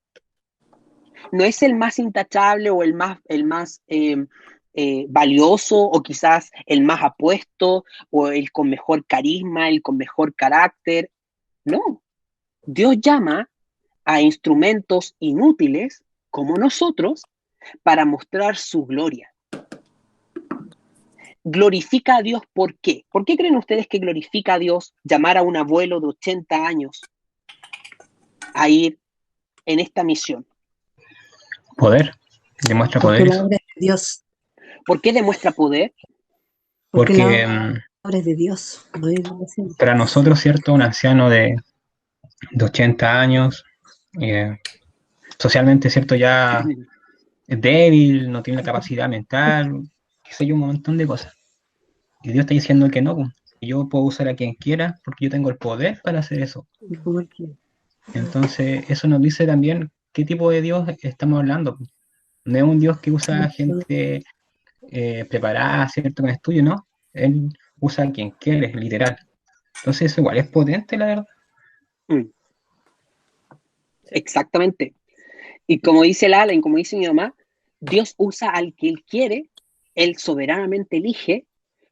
No es el más intachable o el más valioso, o quizás el más apuesto, o el con mejor carisma, el con mejor carácter. No. Dios llama a instrumentos inútiles como nosotros para mostrar su gloria. Glorifica a Dios, ¿por qué? ¿Por qué creen ustedes que glorifica a Dios llamar a un abuelo de 80 años a ir en esta misión? Poder, demuestra Porque poder. la obra es de Dios. ¿Por qué demuestra poder? Porque la Porque obra es de Dios. No es de nosotros. para nosotros, ¿cierto? Un anciano de 80 años, socialmente, ¿cierto? Ya es débil, no tiene la capacidad mental, qué sé yo, un montón de cosas. Y Dios está diciendo que no, pues, que yo puedo usar a quien quiera porque yo tengo el poder para hacer eso. Entonces, eso nos dice también qué tipo de Dios estamos hablando. No es un Dios que usa gente preparada, ¿cierto? Con estudio, ¿no? Él usa a quien quiere, literal. Entonces, eso igual es potente, la verdad. Exactamente. Y como dice el Alan, como dice mi mamá, Dios usa al que Él quiere, Él soberanamente elige,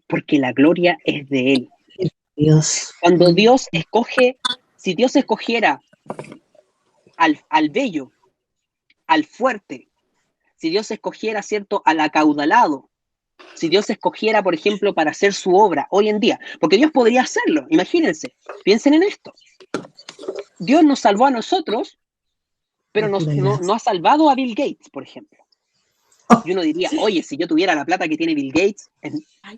porque la gloria es de Él. Dios. Cuando Dios escoge, si Dios escogiera al bello, al fuerte, si Dios escogiera, ¿cierto?, al acaudalado, si Dios escogiera, por ejemplo, para hacer su obra hoy en día, porque Dios podría hacerlo, imagínense, piensen en esto. Dios nos salvó a nosotros, pero no ha salvado a Bill Gates, por ejemplo. Y uno diría, oye, si yo tuviera la plata que tiene Bill Gates,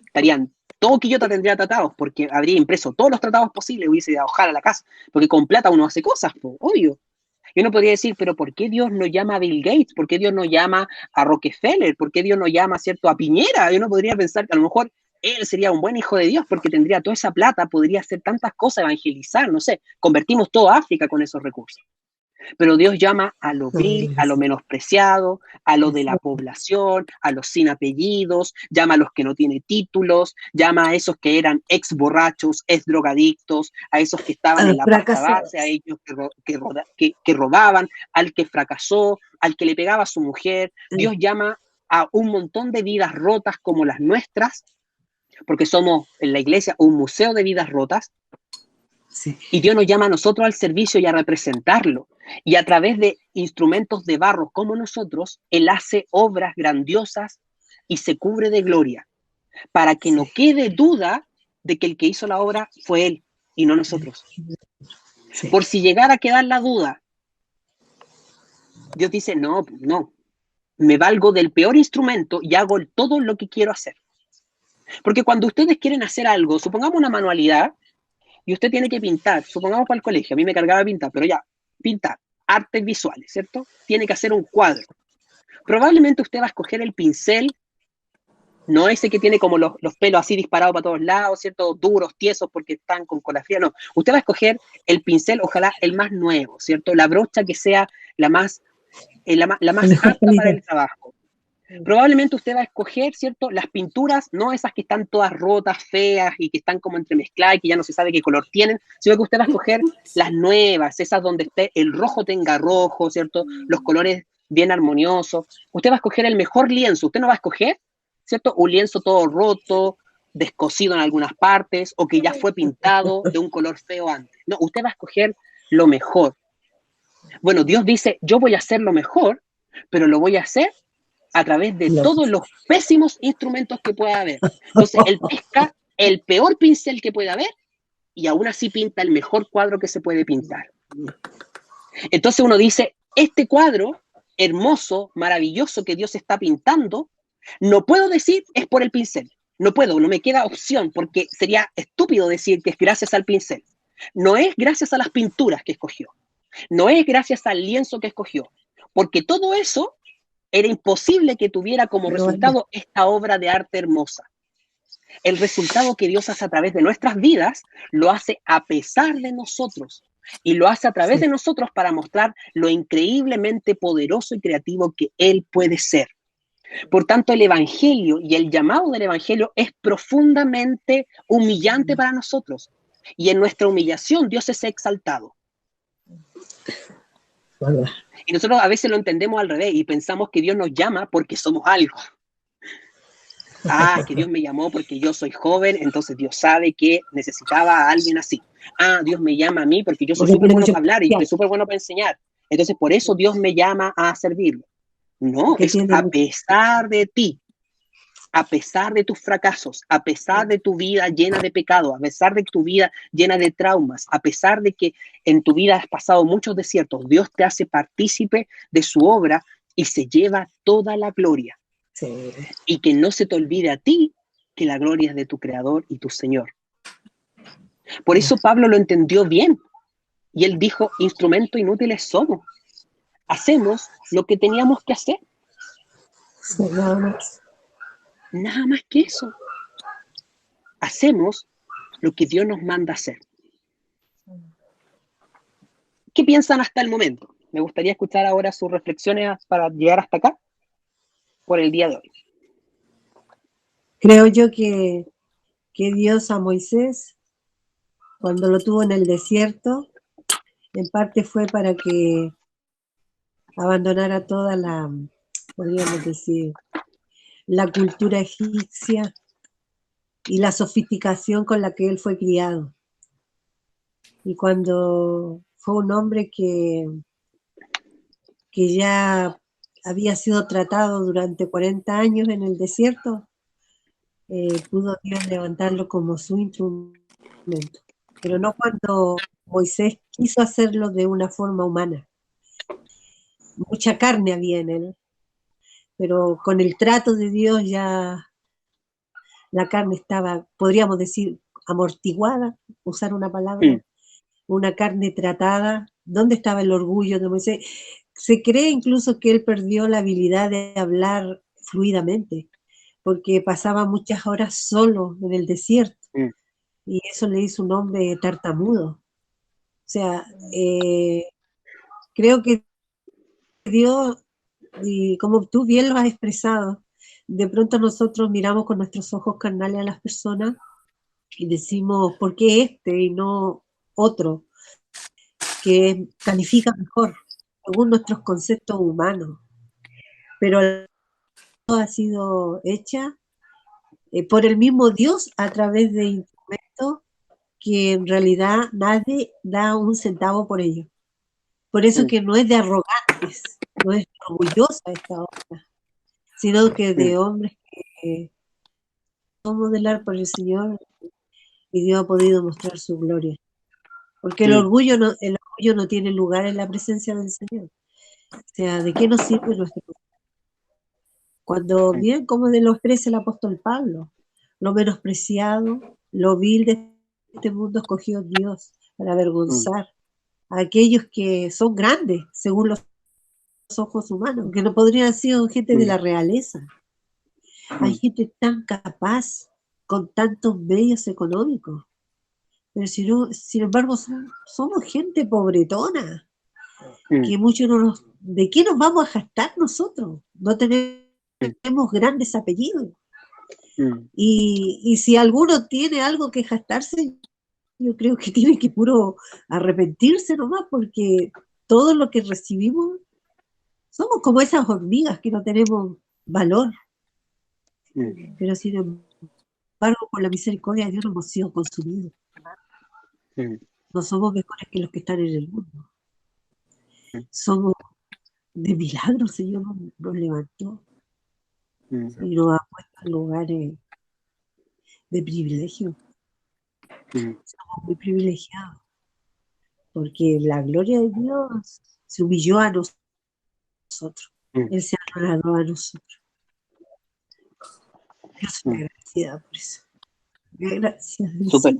estarían, todo Quillota tendría tratados, porque habría impreso todos los tratados posibles, hubiese ido a hojar a la casa, porque con plata uno hace cosas, obvio. Y uno podría decir, pero ¿por qué Dios no llama a Bill Gates? ¿Por qué Dios no llama a Rockefeller? ¿Por qué Dios no llama, ¿cierto?, a Piñera? Y uno podría pensar que a lo mejor él sería un buen hijo de Dios porque tendría toda esa plata, podría hacer tantas cosas, evangelizar, no sé, convertimos toda África con esos recursos. Pero Dios llama a lo vil, a lo menospreciado, a lo de la población, a los sin apellidos, llama a los que no tienen títulos, llama a esos que eran ex borrachos, ex drogadictos, a esos que estaban en la pasta base, a ellos que robaban, al que fracasó, al que le pegaba a su mujer. Dios llama a un montón de vidas rotas como las nuestras, porque somos en la iglesia un museo de vidas rotas. Sí. Y Dios nos llama a nosotros al servicio y a representarlo. Y a través de instrumentos de barro como nosotros, Él hace obras grandiosas y se cubre de gloria, para que no quede duda de que el que hizo la obra fue Él y no nosotros. Sí. Por si llegara a quedar la duda, Dios dice, no, me valgo del peor instrumento y hago todo lo que quiero hacer. Porque cuando ustedes quieren hacer algo, supongamos una manualidad, y usted tiene que pintar, supongamos para el colegio, a mí me cargaba pintar, pero ya, pintar, artes visuales, ¿cierto? Tiene que hacer un cuadro. Probablemente usted va a escoger el pincel, no ese que tiene como los pelos así disparados para todos lados, ¿cierto? Duros, tiesos, porque están con cola fría, no. Usted va a escoger el pincel, ojalá el más nuevo, ¿cierto? La brocha que sea la más apta para el trabajo. Probablemente usted va a escoger, ¿cierto?, las pinturas, no esas que están todas rotas, feas y que están como entremezcladas y que ya no se sabe qué color tienen, sino que usted va a escoger las nuevas, esas donde el rojo tenga rojo, ¿cierto?, los colores bien armoniosos. Usted va a escoger el mejor lienzo, usted no va a escoger, ¿cierto?, un lienzo todo roto, descosido en algunas partes o que ya fue pintado de un color feo antes. No, usted va a escoger lo mejor. Bueno, Dios dice, yo voy a hacer lo mejor, pero lo voy a hacer a través de todos los pésimos instrumentos que pueda haber. Entonces, él pesca el peor pincel que pueda haber y aún así pinta el mejor cuadro que se puede pintar. Entonces uno dice, este cuadro hermoso, maravilloso que Dios está pintando, no puedo decir es por el pincel. No puedo, no me queda opción, porque sería estúpido decir que es gracias al pincel. No es gracias a las pinturas que escogió. No es gracias al lienzo que escogió. Porque todo eso era imposible que tuviera como resultado esta obra de arte hermosa. El resultado que Dios hace a través de nuestras vidas, lo hace a pesar de nosotros. Y lo hace a través de nosotros para mostrar lo increíblemente poderoso y creativo que Él puede ser. Por tanto, el Evangelio y el llamado del Evangelio es profundamente humillante para nosotros. Y en nuestra humillación, Dios es exaltado. Y nosotros a veces lo entendemos al revés y pensamos que Dios nos llama porque somos algo. Ah, que Dios me llamó porque yo soy joven, entonces Dios sabe que necesitaba a alguien así. Ah, Dios me llama a mí porque yo soy súper bueno para hablar y soy súper bueno para enseñar. Entonces por eso Dios me llama a servirlo. No, es a pesar de ti, a pesar de tus fracasos, a pesar de tu vida llena de pecado, a pesar de tu vida llena de traumas, a pesar de que en tu vida has pasado muchos desiertos, Dios te hace partícipe de su obra y se lleva toda la gloria. Sí. Y que no se te olvide a ti que la gloria es de tu Creador y tu Señor. Por eso Pablo lo entendió bien y él dijo, instrumentos inútiles somos. Hacemos lo que teníamos que hacer. Sí, nada más que eso. hacemos lo que Dios nos manda hacer. ¿Qué piensan hasta el momento? Me gustaría escuchar ahora sus reflexiones para llegar hasta acá por el día de hoy. Creo yo que Dios a Moisés, cuando lo tuvo en el desierto, en parte fue para que abandonara toda la, podríamos decir, la cultura egipcia y la sofisticación con la que él fue criado. Y cuando fue un hombre que ya había sido tratado durante 40 años en el desierto, pudo Dios levantarlo como su instrumento. Pero no cuando Moisés quiso hacerlo de una forma humana. Mucha carne había en él, pero con el trato de Dios ya la carne estaba, podríamos decir, amortiguada, usar una palabra, una carne tratada. ¿Dónde estaba el orgullo de Moisés? Se cree incluso que él perdió la habilidad de hablar fluidamente, porque pasaba muchas horas solo en el desierto, y eso le hizo un hombre tartamudo. O sea, creo que Dios, y como tú bien lo has expresado, de pronto nosotros miramos con nuestros ojos carnales a las personas y decimos, ¿por qué este y no otro que califica mejor según nuestros conceptos humanos? Pero ha sido hecha por el mismo Dios a través de instrumentos que en realidad nadie da un centavo por ello. Por eso que no es de arrogantes, no es orgullosa esta obra, sino que de hombres que son modelar por el Señor, y Dios ha podido mostrar su gloria. Porque el orgullo no tiene lugar en la presencia del Señor. O sea, ¿de qué nos sirve nuestro orgullo? Cuando bien, como lo expresa el apóstol Pablo, lo menospreciado, lo vil de este mundo escogió Dios para avergonzar a aquellos que son grandes según los ojos humanos, que no podrían haber sido gente de la realeza. Hay gente tan capaz, con tantos medios económicos, pero sin embargo somos gente pobretona, que muchos ¿de qué nos vamos a gastar nosotros? No tenemos grandes apellidos. Y si alguno tiene algo que gastarse, yo creo que tiene que puro arrepentirse nomás, porque todo lo que recibimos somos como esas hormigas que no tenemos valor. Pero sin embargo, por la misericordia de Dios no hemos sido consumidos. No somos mejores que los que están en el mundo. Somos de milagro, el Señor nos levantó y nos ha puesto en lugares de privilegio. Somos muy privilegiados, porque la gloria de Dios se humilló a nosotros. Él se ha agradado a nosotros. Yo soy agradecida por eso. Gracias. Súper.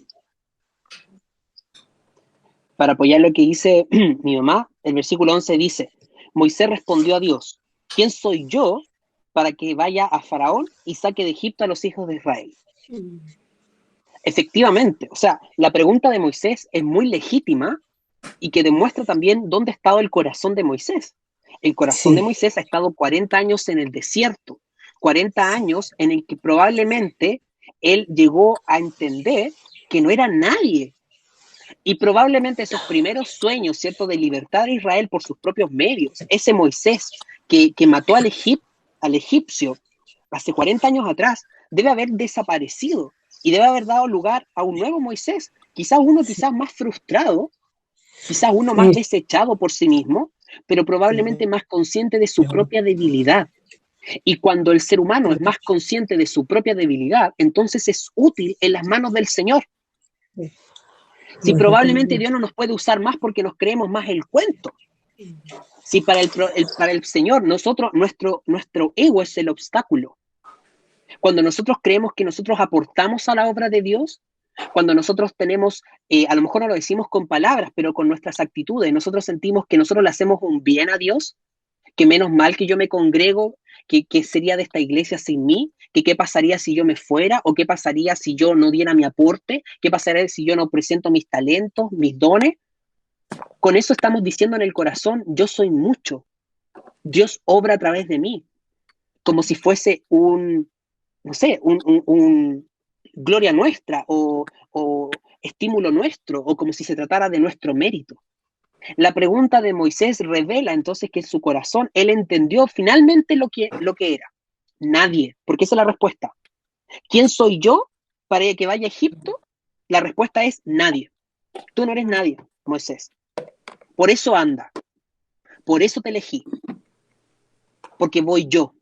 Para apoyar lo que dice mi mamá, el versículo 11 dice: Moisés respondió a Dios, ¿quién soy yo para que vaya a Faraón y saque de Egipto a los hijos de Israel? Efectivamente, o sea, la pregunta de Moisés es muy legítima y que demuestra también dónde ha estado el corazón de Moisés. El corazón de Moisés ha estado 40 años en el desierto, 40 años en el que probablemente él llegó a entender que no era nadie. Y probablemente esos primeros sueños, ¿cierto?, de libertad de Israel por sus propios medios, ese Moisés que mató al egipcio hace 40 años atrás, debe haber desaparecido y debe haber dado lugar a un nuevo Moisés, quizás más frustrado, quizás uno más desechado por sí mismo, pero probablemente más consciente de su propia debilidad. Y cuando el ser humano es más consciente de su propia debilidad, entonces es útil en las manos del Señor. Si probablemente Dios no nos puede usar más porque nos creemos más el cuento. Si para el Señor nuestro ego es el obstáculo. Cuando nosotros creemos que nosotros aportamos a la obra de Dios, cuando nosotros tenemos, a lo mejor no lo decimos con palabras, pero con nuestras actitudes, nosotros sentimos que nosotros le hacemos un bien a Dios, que menos mal que yo me congrego, que sería de esta iglesia sin mí, que qué pasaría si yo me fuera, o qué pasaría si yo no diera mi aporte, qué pasaría si yo no presento mis talentos, mis dones. Con eso estamos diciendo en el corazón, yo soy mucho, Dios obra a través de mí, como si fuese un gloria nuestra o estímulo nuestro, o como si se tratara de nuestro mérito. La pregunta de Moisés revela entonces que en su corazón él entendió finalmente lo que era. Nadie, porque esa es la respuesta. ¿Quién soy yo para que vaya a Egipto? La respuesta es nadie. Tú no eres nadie, Moisés. Por eso anda. Por eso te elegí. Porque voy yo.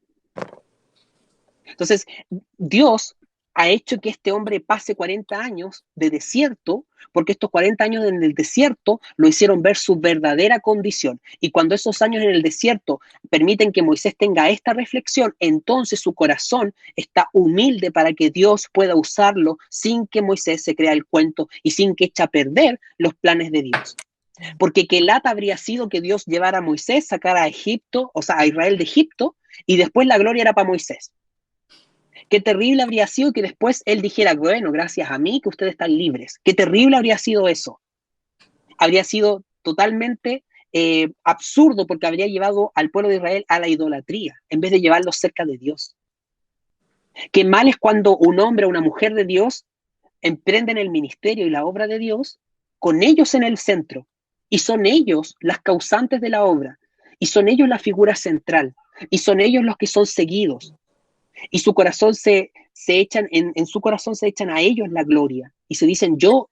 Entonces, Dios ha hecho que este hombre pase 40 años de desierto, porque estos 40 años en el desierto lo hicieron ver su verdadera condición. Y cuando esos años en el desierto permiten que Moisés tenga esta reflexión, entonces su corazón está humilde para que Dios pueda usarlo sin que Moisés se crea el cuento y sin que eche a perder los planes de Dios. Porque qué lata habría sido que Dios llevara a Moisés, sacara a Egipto, o sea, a Israel de Egipto, y después la gloria era para Moisés. Qué terrible habría sido que después él dijera, bueno, gracias a mí que ustedes están libres. Qué terrible habría sido eso. Habría sido totalmente absurdo, porque habría llevado al pueblo de Israel a la idolatría, en vez de llevarlos cerca de Dios. Qué mal es cuando un hombre o una mujer de Dios emprenden el ministerio y la obra de Dios con ellos en el centro, y son ellos las causantes de la obra, y son ellos la figura central, y son ellos los que son seguidos. Y su corazón se echan, en su corazón se echan a ellos la gloria. Y se dicen, yo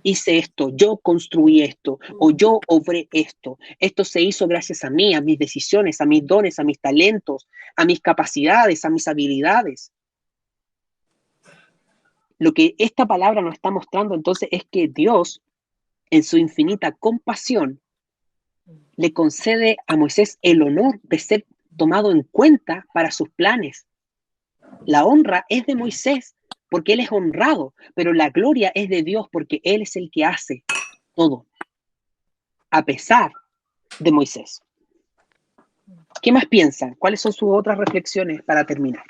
hice esto, yo construí esto, o yo obré esto. Esto se hizo gracias a mí, a mis decisiones, a mis dones, a mis talentos, a mis capacidades, a mis habilidades. Lo que esta palabra nos está mostrando entonces es que Dios, en su infinita compasión, le concede a Moisés el honor de ser tomado en cuenta para sus planes. La honra es de Moisés porque él es honrado, pero la gloria es de Dios porque él es el que hace todo, a pesar de Moisés. ¿Qué más piensan? ¿Cuáles son sus otras reflexiones para terminar?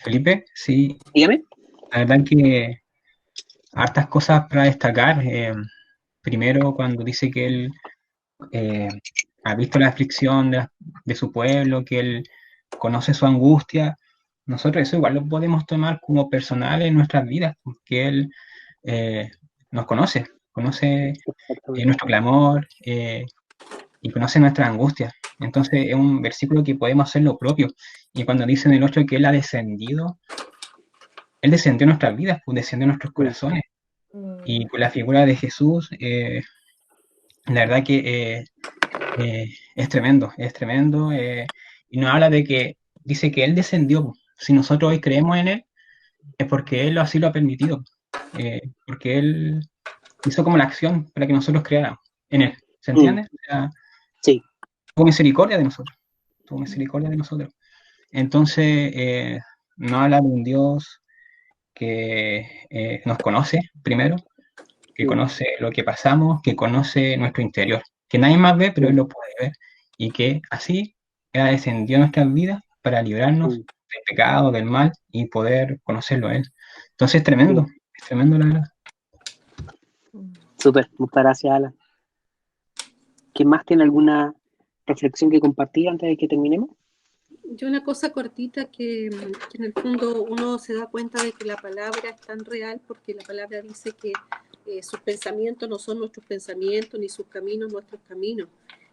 Felipe, sí. Dígame. La verdad que hartas cosas para destacar. Primero, cuando dice que él ha visto la aflicción de su pueblo, que él conoce su angustia. Nosotros eso igual lo podemos tomar como personal en nuestras vidas, porque él nos conoce nuestro clamor y conoce nuestra angustia. Entonces es un versículo que podemos hacer lo propio. Y cuando dice en el 8 que él ha descendido, él descendió en nuestras vidas, pues descendió en nuestros corazones. Y con la figura de Jesús, la verdad que es tremendo, y nos habla de que, dice que él descendió. Si nosotros hoy creemos en él, es porque él así lo ha permitido, porque él hizo como la acción para que nosotros creáramos en él, ¿se entiende? O sea, sí. Tuvo misericordia de nosotros, Entonces, nos habla de un Dios que nos conoce primero, que conoce lo que pasamos, que conoce nuestro interior, que nadie más ve, pero él lo puede ver, y que así ha descendido a nuestras vidas para librarnos del pecado, del mal, y poder conocerlo a él. Entonces es tremendo la verdad. Súper, muchas gracias, Alan. ¿Quién más tiene alguna reflexión que compartir antes de que terminemos? Yo una cosa cortita que en el fondo uno se da cuenta de que la palabra es tan real porque la palabra dice que sus pensamientos no son nuestros pensamientos ni sus caminos nuestros caminos.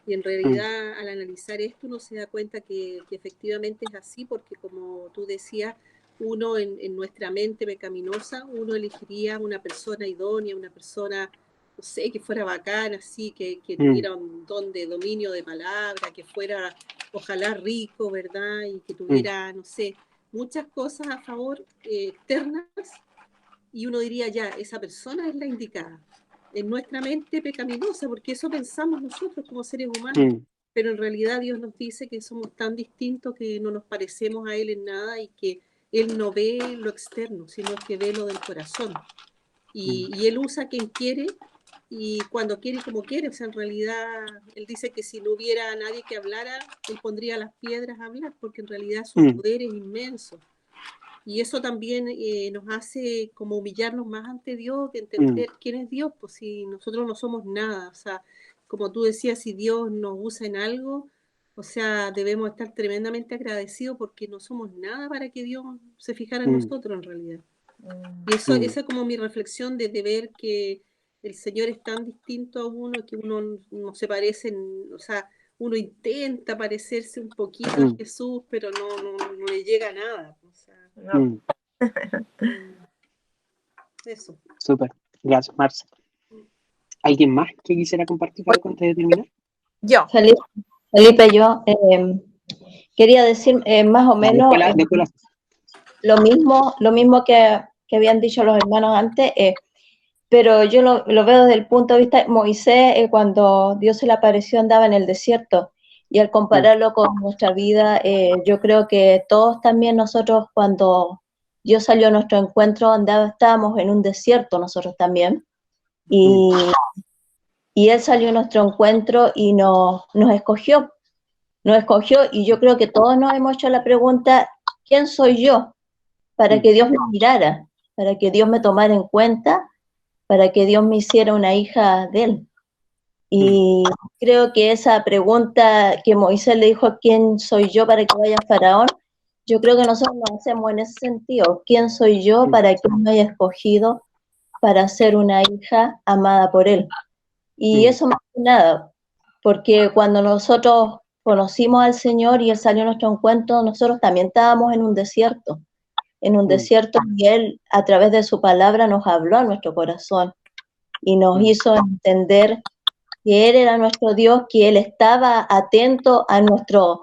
Y en realidad al analizar esto uno se da cuenta que efectivamente es así, porque como tú decías, uno en nuestra mente pecaminosa, uno elegiría una persona idónea, una persona, no sé, que fuera bacana, así, que tuviera un don de dominio de palabra, que fuera ojalá rico, ¿verdad? Y que tuviera, no sé, muchas cosas a favor externas, y uno diría ya, esa persona es la indicada. En nuestra mente pecaminosa, porque eso pensamos nosotros como seres humanos, pero en realidad Dios nos dice que somos tan distintos que no nos parecemos a Él en nada y que Él no ve lo externo, sino que ve lo del corazón. Y Él usa a quien quiere y cuando quiere y como quiere. O sea, en realidad, él dice que si no hubiera nadie que hablara, él pondría las piedras a hablar, porque en realidad su poder es inmenso. Y eso también nos hace como humillarnos más ante Dios, de entender quién es Dios, pues si nosotros no somos nada. O sea, como tú decías, si Dios nos usa en algo, o sea, debemos estar tremendamente agradecidos porque no somos nada para que Dios se fijara en nosotros en realidad. Y esa es como mi reflexión de ver que el Señor es tan distinto a uno, que uno no se parece, o sea, uno intenta parecerse un poquito a Jesús, pero no le llega a nada. O sea, eso. Súper, gracias, Marce. ¿Alguien más que quisiera compartir algo antes de terminar? Yo. Felipe, yo quería decir más o menos lo mismo que habían dicho los hermanos antes, pero yo lo veo desde el punto de vista de Moisés, cuando Dios se le apareció andaba en el desierto, y al compararlo con nuestra vida, yo creo que todos también nosotros, cuando Dios salió a nuestro encuentro, estábamos en un desierto nosotros también, y Él salió a nuestro encuentro y nos escogió, y yo creo que todos nos hemos hecho la pregunta, ¿quién soy yo? Para que Dios me mirara, para que Dios me tomara en cuenta, para que Dios me hiciera una hija de Él. Y creo que esa pregunta que Moisés le dijo, ¿quién soy yo para que vaya a Faraón? Yo creo que nosotros nos hacemos en ese sentido, ¿quién soy yo para que me haya escogido para ser una hija amada por Él? Y eso más que nada, porque cuando nosotros conocimos al Señor y Él salió a nuestro encuentro, nosotros también estábamos en un desierto, y Él a través de su palabra nos habló a nuestro corazón y nos hizo entender que Él era nuestro Dios, que Él estaba atento a nuestra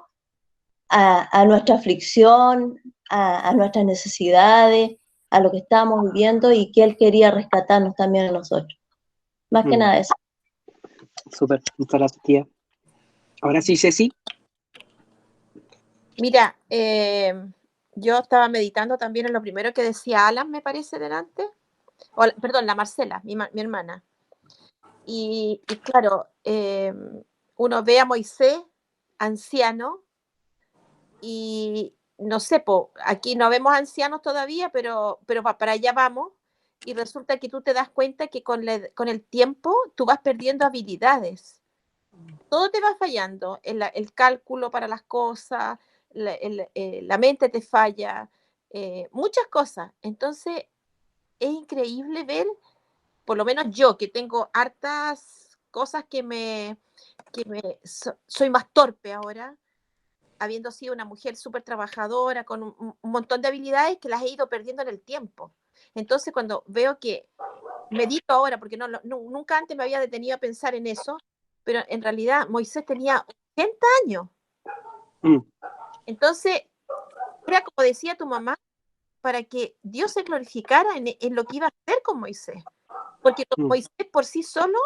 aflicción, a nuestras necesidades, a lo que estábamos viviendo, y que Él quería rescatarnos también a nosotros. Más que nada eso. Súper, muchas gracias, tía. Ahora sí, Ceci. Mira, yo estaba meditando también en lo primero que decía Alan, me parece, delante. Perdón, la Marcela, mi hermana. Y claro, uno ve a Moisés, anciano, y no sé, aquí no vemos ancianos todavía, pero para allá vamos, y resulta que tú te das cuenta que con el tiempo tú vas perdiendo habilidades. Todo te va fallando, el cálculo para las cosas, la mente te falla, muchas cosas. Entonces, es increíble ver, por lo menos yo, que tengo hartas cosas soy más torpe ahora, habiendo sido una mujer súper trabajadora, con un montón de habilidades que las he ido perdiendo en el tiempo. Entonces, cuando veo que medito ahora, porque nunca antes me había detenido a pensar en eso, pero en realidad Moisés tenía 80 años. Entonces, era como decía tu mamá, para que Dios se glorificara en lo que iba a hacer con Moisés. Porque Moisés por sí solo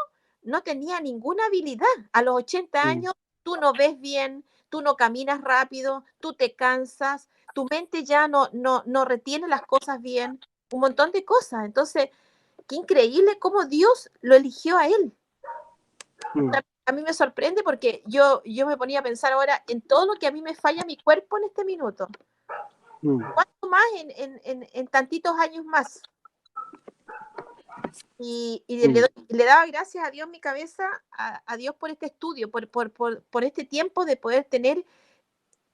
no tenía ninguna habilidad. A los 80 años tú no ves bien, tú no caminas rápido, tú te cansas, tu mente ya no retiene las cosas bien, un montón de cosas. Entonces, qué increíble cómo Dios lo eligió a él. A mí me sorprende porque yo me ponía a pensar ahora en todo lo que a mí me falla mi cuerpo en este minuto. ¿Cuánto más en tantitos años más? Y le daba gracias a Dios en mi cabeza, a Dios por este estudio, por este tiempo de poder tener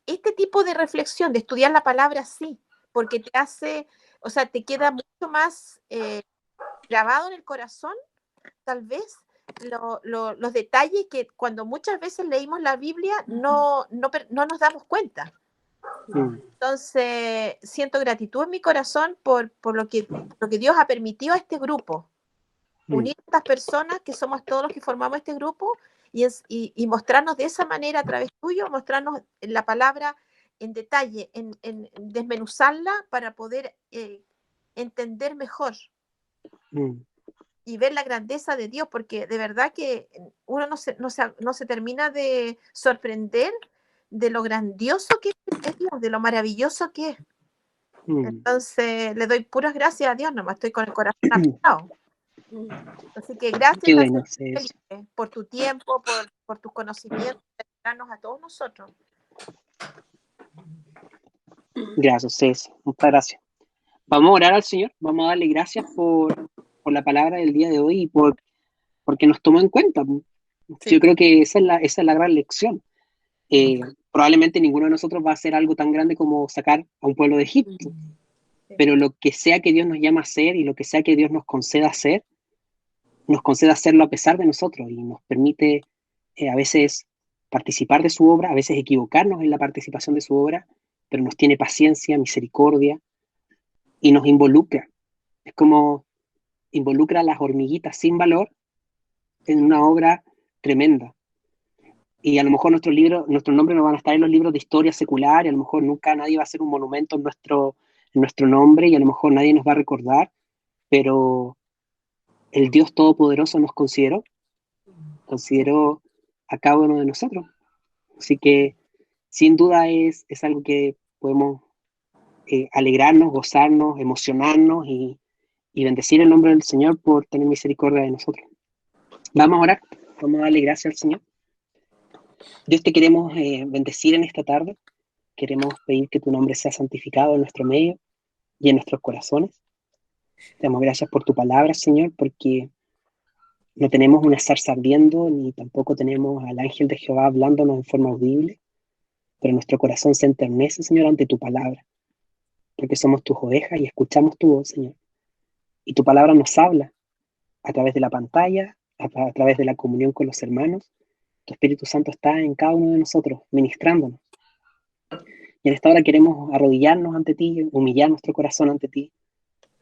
este tipo de reflexión, de estudiar la palabra así, porque te hace, o sea, te queda mucho más grabado en el corazón, tal vez, los detalles que cuando muchas veces leímos la Biblia no nos damos cuenta. Entonces, siento gratitud en mi corazón por lo que Dios ha permitido a este grupo. Unir a estas personas que somos todos los que formamos este grupo y mostrarnos de esa manera a través tuyo, mostrarnos la palabra en detalle, en desmenuzarla para poder entender mejor y ver la grandeza de Dios, porque de verdad que uno no se termina de sorprender de lo grandioso que es Dios, de lo maravilloso que es. Entonces le doy puras gracias a Dios, nomás estoy con el corazón apretado. Así que gracias, Qué bueno, Pastor Ceci. Felipe, por tu tiempo, por tus conocimientos, de ayudarnos a todos nosotros. Gracias, Ceci. Muchas gracias. Vamos a orar al Señor, vamos a darle gracias por la palabra del día de hoy y porque nos tomó en cuenta. Sí. Yo creo que esa es la gran lección. Probablemente ninguno de nosotros va a hacer algo tan grande como sacar a un pueblo de Egipto, pero lo que sea que Dios nos llama a hacer y lo que sea que Dios nos conceda hacerlo a pesar de nosotros y nos permite a veces participar de su obra, a veces equivocarnos en la participación de su obra, pero nos tiene paciencia, misericordia y nos involucra. Es como involucra a las hormiguitas sin valor en una obra tremenda. Y a lo mejor nuestros nombres no van a estar en los libros de historia secular, y a lo mejor nunca nadie va a hacer un monumento en nuestro nombre, y a lo mejor nadie nos va a recordar, pero el Dios Todopoderoso nos consideró a cada uno de nosotros. Así que sin duda es algo que podemos alegrarnos, gozarnos, emocionarnos y bendecir el nombre del Señor por tener misericordia de nosotros. Vamos a orar, vamos a darle gracias al Señor. Dios, te queremos bendecir en esta tarde. Queremos pedir que tu nombre sea santificado en nuestro medio y en nuestros corazones. Te damos gracias por tu palabra, Señor, porque no tenemos una zarza ardiendo, ni tampoco tenemos al ángel de Jehová hablándonos en forma audible, pero nuestro corazón se enternece, Señor, ante tu palabra, porque somos tus ovejas y escuchamos tu voz, Señor. Y tu palabra nos habla a través de la pantalla, a través de la comunión con los hermanos. Tu Espíritu Santo está en cada uno de nosotros, ministrándonos. Y en esta hora queremos arrodillarnos ante ti, humillar nuestro corazón ante ti,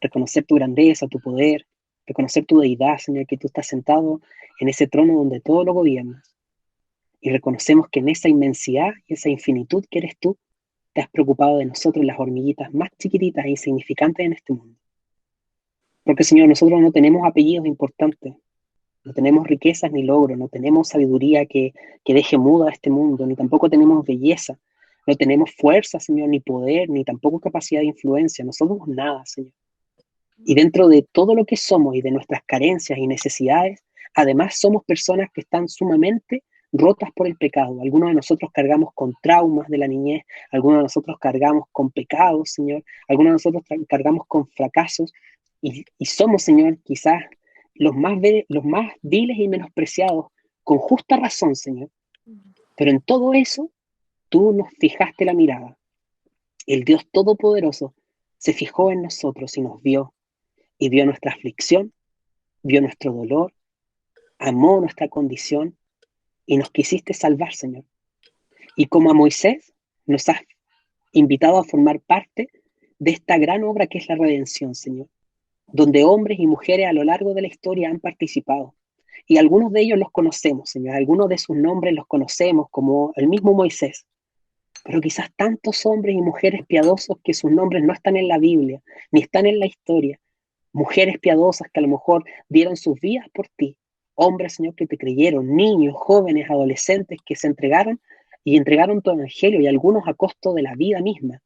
reconocer tu grandeza, tu poder, reconocer tu deidad, Señor, que tú estás sentado en ese trono donde todo lo gobiernas. Y reconocemos que en esa inmensidad y esa infinitud que eres tú, te has preocupado de nosotros, las hormiguitas más chiquititas e insignificantes en este mundo. Porque, Señor, nosotros no tenemos apellidos importantes, no tenemos riquezas ni logros, no tenemos sabiduría que deje mudo a este mundo, ni tampoco tenemos belleza, no tenemos fuerza, Señor, ni poder, ni tampoco capacidad de influencia, no somos nada, Señor. Y dentro de todo lo que somos y de nuestras carencias y necesidades, además somos personas que están sumamente rotas por el pecado. Algunos de nosotros cargamos con traumas de la niñez, algunos de nosotros cargamos con pecados, Señor, algunos de nosotros cargamos con fracasos y somos, Señor, quizás los más viles y menospreciados, con justa razón, Señor. Pero en todo eso, tú nos fijaste la mirada. El Dios Todopoderoso se fijó en nosotros y nos vio, y vio nuestra aflicción, vio nuestro dolor, amó nuestra condición, y nos quisiste salvar, Señor. Y como a Moisés, nos has invitado a formar parte de esta gran obra que es la redención, Señor, donde hombres y mujeres a lo largo de la historia han participado. Y algunos de ellos los conocemos, Señor, algunos de sus nombres los conocemos, como el mismo Moisés. Pero quizás tantos hombres y mujeres piadosos que sus nombres no están en la Biblia, ni están en la historia. Mujeres piadosas que a lo mejor dieron sus vidas por ti. Hombres, Señor, que te creyeron, niños, jóvenes, adolescentes que se entregaron y entregaron tu evangelio, y algunos a costo de la vida misma.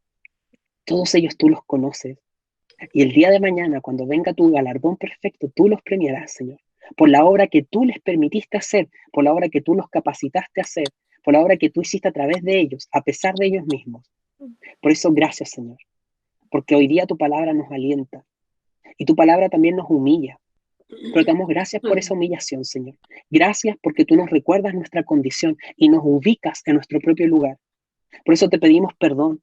Todos ellos tú los conoces. Y el día de mañana, cuando venga tu galardón perfecto, tú los premiarás, Señor, por la obra que tú les permitiste hacer, por la obra que tú los capacitaste a hacer, por la obra que tú hiciste a través de ellos, a pesar de ellos mismos. Por eso, gracias, Señor, porque hoy día tu palabra nos alienta y tu palabra también nos humilla. Pero te damos gracias por esa humillación, Señor. Gracias porque tú nos recuerdas nuestra condición y nos ubicas en nuestro propio lugar. Por eso te pedimos perdón.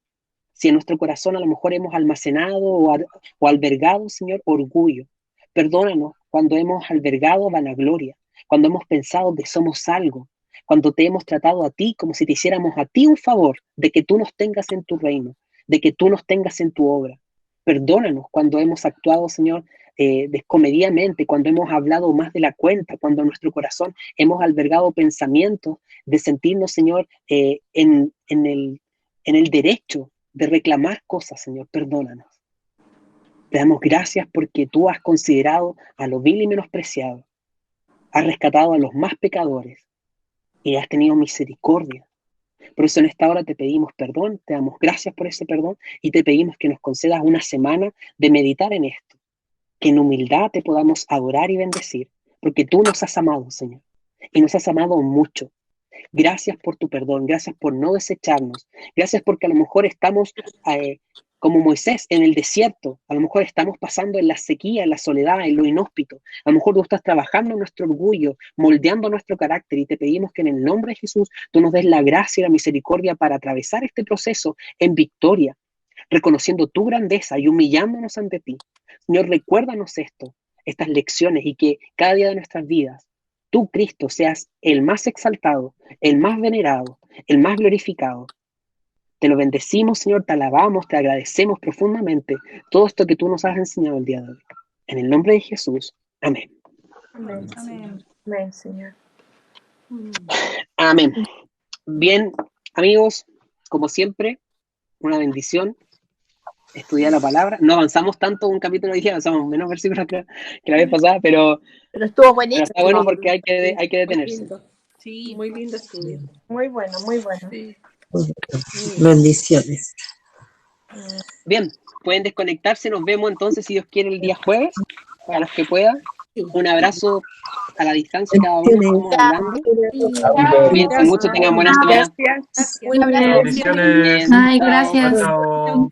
Si en nuestro corazón a lo mejor hemos almacenado o albergado, Señor, orgullo. Perdónanos cuando hemos albergado vanagloria, cuando hemos pensado que somos algo, cuando te hemos tratado a ti como si te hiciéramos a ti un favor de que tú nos tengas en tu reino, de que tú nos tengas en tu obra. Perdónanos cuando hemos actuado, Señor, descomedidamente, cuando hemos hablado más de la cuenta, cuando en nuestro corazón hemos albergado pensamientos de sentirnos, Señor, en el derecho de reclamar cosas, Señor. Perdónanos. Te damos gracias porque tú has considerado a lo vil y menospreciado, has rescatado a los más pecadores y has tenido misericordia. Por eso en esta hora te pedimos perdón, te damos gracias por ese perdón y te pedimos que nos concedas una semana de meditar en esto, que en humildad te podamos adorar y bendecir, porque tú nos has amado, Señor, y nos has amado mucho. Gracias por tu perdón, gracias por no desecharnos, gracias porque a lo mejor estamos como Moisés en el desierto, a lo mejor estamos pasando en la sequía, en la soledad, en lo inhóspito, a lo mejor tú estás trabajando en nuestro orgullo, moldeando nuestro carácter y te pedimos que en el nombre de Jesús tú nos des la gracia y la misericordia para atravesar este proceso en victoria, reconociendo tu grandeza y humillándonos ante ti. Señor, recuérdanos esto, estas lecciones, y que cada día de nuestras vidas tú, Cristo, seas el más exaltado, el más venerado, el más glorificado. Te lo bendecimos, Señor, te alabamos, te agradecemos profundamente todo esto que tú nos has enseñado el día de hoy. En el nombre de Jesús. Amén. Amén. Amén. Amén, Señor. Amén. Bien, amigos, como siempre, una bendición estudiar la palabra. No avanzamos tanto un capítulo de día, avanzamos menos versículos que la vez pasada, pero estuvo buenísimo. Pero está bueno porque hay que detenerse. Sí, muy lindo estudio. Muy bueno, muy bueno. Sí. Bendiciones. Bien, pueden desconectarse. Nos vemos entonces, si Dios quiere, el día jueves, para los que puedan. Un abrazo a la distancia, cada uno estamos hablando. Cuídense mucho, tengan buena semana. Gracias. Bendiciones. Ay, gracias. Chao.